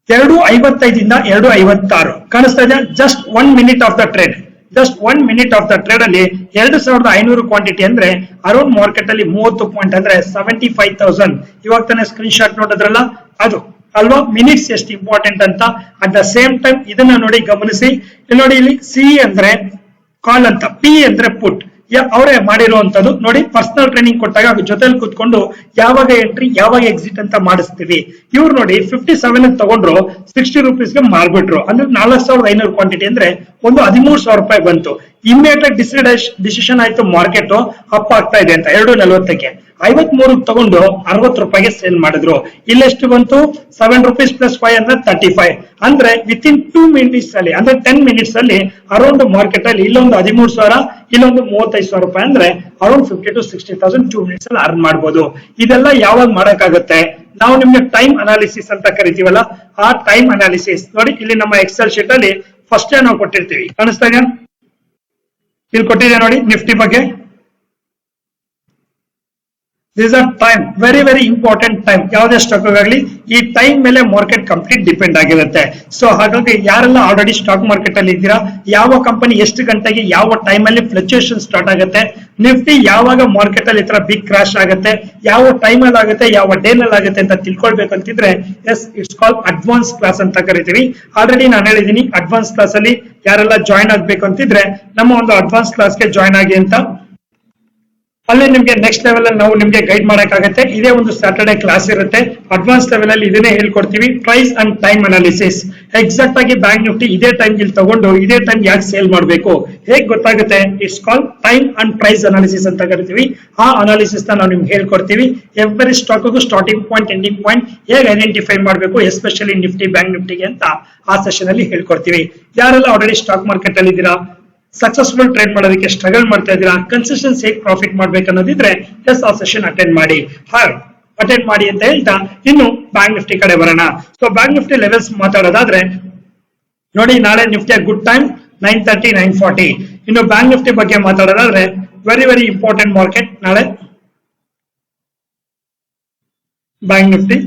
255 ಇಂದ 256 ಕಾಣಿಸ್ತಾ ಇದೆ. Just 1 minute of the trade, just 1 minute of the trade ಅಲ್ಲಿ 2,500 ಕ್ವಾಂಟಿಟಿ ಅಂದ್ರೆ ಅರೌಂಡ್ ಮಾರ್ಕೆಟ್ ಅಲ್ಲಿ 30 ಪಾಯಿಂಟ್ ಅಂದ್ರೆ 75,000. ಇವಾಗ ತಾನೇ ಸ್ಕ್ರೀನ್ ಶಾಟ್ ನೋಡಿದ್ರಲ್ಲ ಅದು ಅಲ್ವಾ ಮಿನಿಟ್ಸ್ ಎಷ್ಟು ಇಂಪಾರ್ಟೆಂಟ್ ಅಂತ. ಅಟ್ ದ ಸೇಮ್ ಟೈಮ್ ಇದನ್ನ ನೋಡಿ ಗಮನಿಸಿ. ಇಲ್ಲಿ ನೋಡಿ ಇಲ್ಲಿ ಸಿ ಅಂದ್ರೆ ಕಾಲ್ ಅಂತ, ಪಿ ಅಂದ್ರೆ ಪುಟ್. ಅವರೇ ಮಾಡಿರುವಂತದ್ದು ನೋಡಿ. ಪರ್ಸನಲ್ ಟ್ರೈನಿಂಗ್ ಕೊಟ್ಟಾಗ ಜೊತೆಲಿ ಕುತ್ಕೊಂಡು ಯಾವಾಗ ಎಂಟ್ರಿ ಯಾವಾಗ ಎಕ್ಸಿಟ್ ಅಂತ ಮಾಡಿಸ್ತೀವಿ. ಇವ್ರು ನೋಡಿ 57 ತಗೊಂಡ್ರು 60 ರೂಪೀಸ್ಗೆ ಮಾರ್ಬಿಟ್ರು ಅಂದ್ರೆ 4,500 ಕ್ವಾಂಟಿಟಿ ಅಂದ್ರೆ ಒಂದು 13,000 ರೂಪಾಯಿ ಬಂತು. ಇಮ್ಮಿಡಿಯೇಟ್ ಡಿಸಿಷನ್ ಆಯ್ತು ಮಾರ್ಕೆಟ್ ಅಪ್ ಆಗ್ತಾ ಇದೆ ಅಂತ 240ಕ್ಕೆ 53 ತಗೊಂಡು 60 ರೂಪಾಯಿಗೆ ಸೇಲ್ ಮಾಡಿದ್ರು. ಇಲ್ಲೆಷ್ಟು ಬಂತು 7 ರೂಪೀಸ್ ಪ್ಲಸ್ 5 ಅಂದ್ರೆ 35 ಅಂದ್ರೆ ವಿತ್ ಇನ್ 2 ಮಿನಿಟ್ಸ್ ಅಲ್ಲಿ ಅಂದ್ರೆ 10 ಮಿನಿಟ್ಸ್ ಅಲ್ಲಿ ಅರೌಂಡ್ ಮಾರ್ಕೆಟ್ ಅಲ್ಲಿ ಇಲ್ಲೊಂದು 13,000 ಇಲ್ಲೊಂದು 35,000 ರೂಪಾಯಿ ಅಂದ್ರೆ ಅರೌಂಡ್ 50,000 to 60,000 2 ಮಿನಿಟ್ಸ್ ಅಲ್ಲಿ ಅರ್ನ್ ಮಾಡಬಹುದು. ಇದೆಲ್ಲ ಯಾವಾಗ ಮಾಡಕ್ಕಾಗುತ್ತೆ? ನಾವು ನಿಮ್ಗೆ ಟೈಮ್ ಅನಾಲಿಸಿಸ್ ಅಂತ ಕರಿತೀವಲ್ಲ, ಆ ಟೈಮ್ ಅನಾಲಿಸಿಸ್ ನೋಡಿ ಇಲ್ಲಿ ನಮ್ಮ ಎಕ್ಸೆಲ್ ಶೀಟ್ ಅಲ್ಲಿ ಫಸ್ಟ್ ನಾವು ಕೊಟ್ಟಿರ್ತೀವಿ. ಕಾಣಿಸ್ತಾ ಇದೆಯಾ? ಇಲ್ಲಿ ಕೊಟ್ಟಿದೆ ನೋಡಿ ನಿಫ್ಟಿ ಬಗ್ಗೆ. This are time very very important time. ಯಾವುದೇ ಸ್ಟಾಕ್ ಆಗಲಿ ಈ ಟೈಮ್ ಮೇಲೆ ಮಾರ್ಕೆಟ್ ಕಂಪ್ಲೀಟ್ ಡಿಪೆಂಡ್ ಆಗಿರುತ್ತೆ. ಸೊ ಹಾಗಾಗಿ ಯಾರೆಲ್ಲ ಆಲ್ರೆಡಿ ಸ್ಟಾಕ್ ಮಾರ್ಕೆಟ್ ಅಲ್ಲಿ ಇದ್ದೀರಾ, ಯಾವ ಕಂಪನಿ ಎಷ್ಟು ಗಂಟೆಗೆ ಯಾವ ಟೈಮ್ ಅಲ್ಲಿ ಫ್ಲಕ್ಚುಯೇಷನ್ ಸ್ಟಾರ್ಟ್ ಆಗುತ್ತೆ, ನಿಫ್ಟಿ ಯಾವಾಗ ಮಾರ್ಕೆಟ್ ಅಲ್ಲಿ ಈ ತರ ಬಿಗ್ ಕ್ರಾಶ್ ಆಗುತ್ತೆ, ಯಾವ ಟೈಮ್ ಅಲ್ಲಿ ಆಗುತ್ತೆ, ಯಾವ ಡೇ ನಲ್ಲಿ ಆಗುತ್ತೆ ಅಂತ ತಿಳ್ಕೊಳ್ಬೇಕು ಅಂತಿದ್ರೆ yes it's call advance class ಅಂತ ಕರಿತೀವಿ. ಆಲ್ರೆಡಿ ನಾನು ಹೇಳಿದೀನಿ ಅಡ್ವಾನ್ಸ್ ಕ್ಲಾಸ್ ಅಲ್ಲಿ ಯಾರೆಲ್ಲ ಜಾಯಿನ್ ಆಗ್ಬೇಕು ಅಂತಿದ್ರೆ ನಮ್ಮ ಒಂದು ಅಡ್ವಾನ್ಸ್ ಕ್ಲಾಸ್ಗೆ ಜಾಯಿನ್ ಆಗಿ ಅಂತ. ಅಲ್ಲಿ ನಿಮ್ಗೆ ನೆಕ್ಸ್ಟ್ ಲೆವೆಲ್ ಅಲ್ಲಿ ನಾವು ನಿಮ್ಗೆ ಗೈಡ್ ಮಾಡಕ್ಕಾಗತ್ತೆ. ಇದೇ ಒಂದು ಸ್ಯಾಟರ್ಡೆ ಕ್ಲಾಸ್ ಇರುತ್ತೆ. ಅಡ್ವಾನ್ಸ್ ಲೆವೆಲ್ ಅಲ್ಲಿ ಇದನ್ನೇ ಹೇಳ್ಕೊಡ್ತೀವಿ, price and time analysis. Exact ಆಗಿ ಬ್ಯಾಂಕ್ ನಿಫ್ಟಿ ಇದೇ ಟೈಮ್ ಇಲ್ಲಿ ತಗೊಂಡು ಇದೇ ಟೈಮ್ ಯಾಕೆ ಸೇಲ್ ಮಾಡಬೇಕು ಹೇಗ್ ಗೊತ್ತಾಗುತ್ತೆ? It's call time and price analysis ಅಂತ ಕರಿತೀವಿ. ಆ ಅನಾಲಿಸಿಸ್ ನಾವು ನಿಮ್ಗೆ ಹೇಳ್ಕೊಡ್ತೀವಿ. ಎವ್ರಿ ಸ್ಟಾಕ್ಗೂ ಸ್ಟಾರ್ಟಿಂಗ್ ಪಾಯಿಂಟ್ ಎಂಡಿಂಗ್ ಪಾಯಿಂಟ್ ಹೇಗೆ ಐಡೆಂಟಿಫೈ ಮಾಡಬೇಕು, ಎಸ್ಪೆಷಲಿ ನಿಫ್ಟಿ ಬ್ಯಾಂಕ್ ನಿಫ್ಟಿಗೆ ಅಂತ ಆ ಸೆಷನ್ ಅಲ್ಲಿ ಹೇಳ್ಕೊಡ್ತೀವಿ. ಯಾರೆಲ್ಲ ಆಲ್ರೆಡಿ ಸ್ಟಾಕ್ ಮಾರ್ಕೆಟ್ ಅಲ್ಲಿ ಇದ್ದೀರಾ, ಸಕ್ಸಸ್ಫುಲ್ ಟ್ರೇಡ್ ಮಾಡೋದಕ್ಕೆ ಸ್ಟ್ರಗಲ್ ಮಾಡ್ತಾ ಇದ್ದೀರಾ, ಕನ್ಸಿಸ್ಟೆನ್ಸ್ ಹೇಗೆ ಪ್ರಾಫಿಟ್ ಮಾಡ್ಬೇಕು ಅನ್ನೋದಿದ್ರೆ ಎಸ್ ಆ ಸೆಷನ್ ಅಟೆಂಡ್ ಮಾಡಿ ಅಂತ ಹೇಳ್ತಾ ಇನ್ನು ಬ್ಯಾಂಕ್ ನಿಫ್ಟಿ ಕಡೆ ಬರೋಣ. ಸೊ ಬ್ಯಾಂಕ್ ನಿಫ್ಟಿ ಲೆವೆಲ್ಸ್ ಮಾತಾಡೋದಾದ್ರೆ ನೋಡಿ, ನಾಳೆ ನಿಫ್ಟಿಯ ಗುಡ್ ಟೈಮ್ 9:30 9:40. ಇನ್ನು ಬ್ಯಾಂಕ್ ನಿಫ್ಟಿ ಬಗ್ಗೆ ಮಾತಾಡೋದಾದ್ರೆ ವೆರಿ ಇಂಪಾರ್ಟೆಂಟ್ ಮಾರ್ಕೆಟ್ ನಾಳೆ. ಬ್ಯಾಂಕ್ ನಿಫ್ಟಿ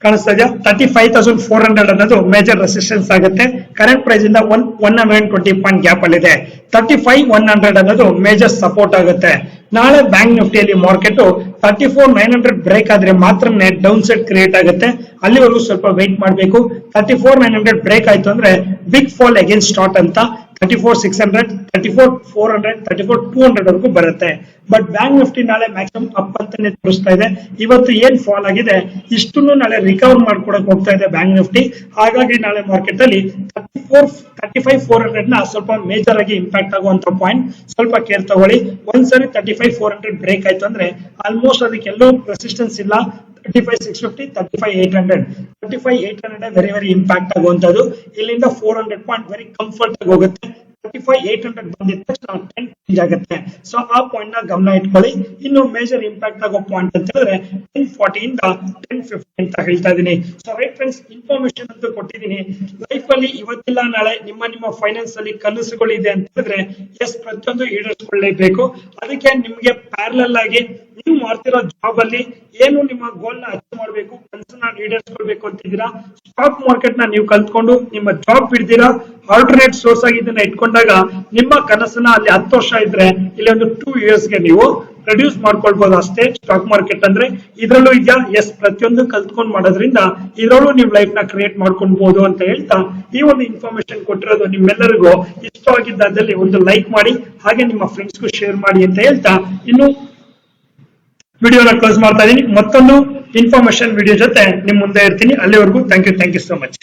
ಕಾಣಿಸ್ತಾ ಇದೆಯಾ, 35,400 ಅನ್ನೋದು ಮೇಜರ್ ರೆಸಿಸ್ಟೆನ್ಸ್ ಆಗುತ್ತೆ. ಕರೆಂಟ್ ಪ್ರೈಸ್ ಇಂದ 120 ಪಾಯಿಂಟ್ ಗ್ಯಾಪ್ ಅಲ್ಲಿ ಇದೆ. 35,100 ಅನ್ನೋದು ಮೇಜರ್ ಸಪೋರ್ಟ್ ಆಗುತ್ತೆ. ನಾಳೆ ಬ್ಯಾಂಕ್ ನಿಫ್ಟಿಯಲ್ಲಿ ಮಾರ್ಕೆಟ್ 34,900 ಬ್ರೇಕ್ ಆದ್ರೆ ಮಾತ್ರ ಡೌನ್ ಸೈಡ್ ಕ್ರಿಯೇಟ್ ಆಗುತ್ತೆ. ಅಲ್ಲಿವರೆಗೂ ಸ್ವಲ್ಪ ವೆಯ್ಟ್ ಮಾಡಬೇಕು. 34,900 ಬ್ರೇಕ್ ಆಯ್ತು ಅಂದ್ರೆ ಬಿಗ್ ಫಾಲ್ ಅಗೇನ್ ಸ್ಟಾರ್ಟ್ ಅಂತ 34,600, 34,400, 34,200 ವರೆಗೂ ಬರುತ್ತೆ. ಬಟ್ ಬ್ಯಾಂಕ್ ನಿಫ್ಟಿ ನಾಳೆ ಮ್ಯಾಕ್ಸಿಮಮ್ ಅಪ್ ಅಂತಾನೆ ತೋರಿಸ್ತಾ ಇದೆ. ಇವತ್ತು ಏನ್ ಫಾಲ್ ಆಗಿದೆ ಇಷ್ಟನ್ನು ನಾಳೆ ರಿಕವರ್ ಮಾಡ್ಕೊಡಕ್ ಹೋಗ್ತಾ ಇದೆ ಬ್ಯಾಂಕ್ ನಿಫ್ಟಿ. ಹಾಗಾಗಿ ನಾಳೆ ಮಾರ್ಕೆಟ್ ಅಲ್ಲಿ 35,400 ನ ಸ್ವಲ್ಪ ಮೇಜರ್ ಆಗಿ ಇಂಪ್ಯಾಕ್ಟ್ ಆಗುವಂತ ಪಾಯಿಂಟ್. ಸ್ವಲ್ಪ ಕೇರ್ ತಗೊಳ್ಳಿ. ಒಂದ್ಸರಿ 35,400 ಬ್ರೇಕ್ ಆಯ್ತು ಅಂದ್ರೆ ಆಲ್ಮೋಸ್ಟ್ ಅದಕ್ಕೆ ಎಲ್ಲೋ ರೆಸಿಸ್ಟೆನ್ಸ್ ಇಲ್ಲ. 35,650, 35,800, 35,800 ವೆರಿ ಇಂಪ್ಯಾಕ್ಟ್ ಆಗುವಂತದ್ದು. ಇಲ್ಲಿಂದ 400 ಪಾಯಿಂಟ್ ವೆರಿ ಕಂಫರ್ಟ್ ಆಗಿ ಹೋಗುತ್ತೆ. 35,800 ಬಂದಿದ ತಕ್ಷಣ 10 ಚೇಂಜ್ ಆಗುತ್ತೆ. ಸೊ ಆ ಪಾಯಿಂಟ್ ನ ಗಮನ ಇಟ್ಕೊಳ್ಳಿ. ಇನ್ನು ಮೇಜರ್ ಇಂಪ್ಯಾಕ್ಟ್ ಆಗೋ ಪಾಯಿಂಟ್ ಅಂತ ಹೇಳಿದ್ರೆ 1040 ಇಂದ 1050 ಅಂತ ಹೇಳ್ತಾ ಇದೀನಿ. ಸೊ ರೈಟ್ ಫ್ರೆಂಡ್ಸ್, ಇನ್ಫಾರ್ಮೇಶನ್ ಅಂತೂ ಕೊಟ್ಟಿದ್ದೀನಿ. ಲೈಫ್ ಅಲ್ಲಿ ಇವತ್ತಿಲ್ಲ ನಾಳೆ ನಿಮ್ಮ ಫೈನಾನ್ಸ್ ಅಲ್ಲಿ ಕನಸುಗಳಿದೆ ಅಂತ ಹೇಳಿದ್ರೆ ಎಸ್ ಪ್ರತಿಯೊಂದು ಈಡೇರಿಸಿಕೊಳ್ಳಲೇಬೇಕು. ಅದಕ್ಕೆ ನಿಮ್ಗೆ ಪ್ಯಾರಲಲ್ ಆಗಿ ನೀವು ಮಾಡ್ತಿರೋ ಜಾಬ್ ಅಲ್ಲಿ ಏನು ನಿಮ್ಮ ಗೋಲ್ ನ ಅಚೀವ್ ಮಾಡಬೇಕು, ಕನಸನ್ನ ಈಡೇರಿಸಿಕೊಳ್ಬೇಕು ಅಂತಿದ್ದೀರಾ, ಸ್ಟಾಕ್ ಮಾರ್ಕೆಟ್ ನ ನೀವು ಕಲ್ತ್ಕೊಂಡು ನಿಮ್ಮ ಜಾಬ್ ಬಿಡ್ದಿರಾ ಆಲ್ಟರ್ನೇಟ್ ಸೋರ್ಸ್ ಆಗಿ ಇದನ್ನ ಇಟ್ಕೊಂಡಾಗ ನಿಮ್ಮ ಕನಸನ್ನ ಅಲ್ಲಿ 10 ವರ್ಷ ಇದ್ರೆ ಇಲ್ಲಿ ಒಂದು 2 years ಗೆ ನೀವು ರೆಡ್ಯೂಸ್ ಮಾಡ್ಕೊಳ್ಬಹುದು ಅಷ್ಟೇ. ಸ್ಟಾಕ್ ಮಾರ್ಕೆಟ್ ಅಂದ್ರೆ ಇದ್ರಲ್ಲೂ ಇದೆಯಾ, ಎಸ್ ಪ್ರತಿಯೊಂದು ಕಲ್ತ್ಕೊಂಡ್ ಮಾಡೋದ್ರಿಂದ ಇದ್ರಲ್ಲೂ ನೀವು ಲೈಫ್ ನ ಕ್ರಿಯೇಟ್ ಮಾಡ್ಕೊಳ್ಬಹುದು ಅಂತ ಹೇಳ್ತಾ ಈ ಒಂದು ಇನ್ಫಾರ್ಮೇಶನ್ ಕೊಟ್ಟಿರೋದು ನಿಮ್ಮೆಲ್ಲರಿಗೂ ಇಷ್ಟವಾಗಿದ್ದಲ್ಲಿ ಒಂದು ಲೈಕ್ ಮಾಡಿ, ಹಾಗೆ ನಿಮ್ಮ ಫ್ರೆಂಡ್ಸ್ಗೂ ಶೇರ್ ಮಾಡಿ ಅಂತ ಹೇಳ್ತಾ ಇನ್ನು ವಿಡಿಯೋನ ಕ್ಲೋಸ್ ಮಾಡ್ತಾ ಇದೀನಿ. ಮತ್ತೊಂದು ಇನ್ಫಾರ್ಮೇಶನ್ ವಿಡಿಯೋ ಜೊತೆ ನಿಮ್ ಮುಂದೆ ಇರ್ತೀನಿ. ಅಲ್ಲಿವರೆಗೂ ಥ್ಯಾಂಕ್ ಯು ಸೋ ಮಚ್.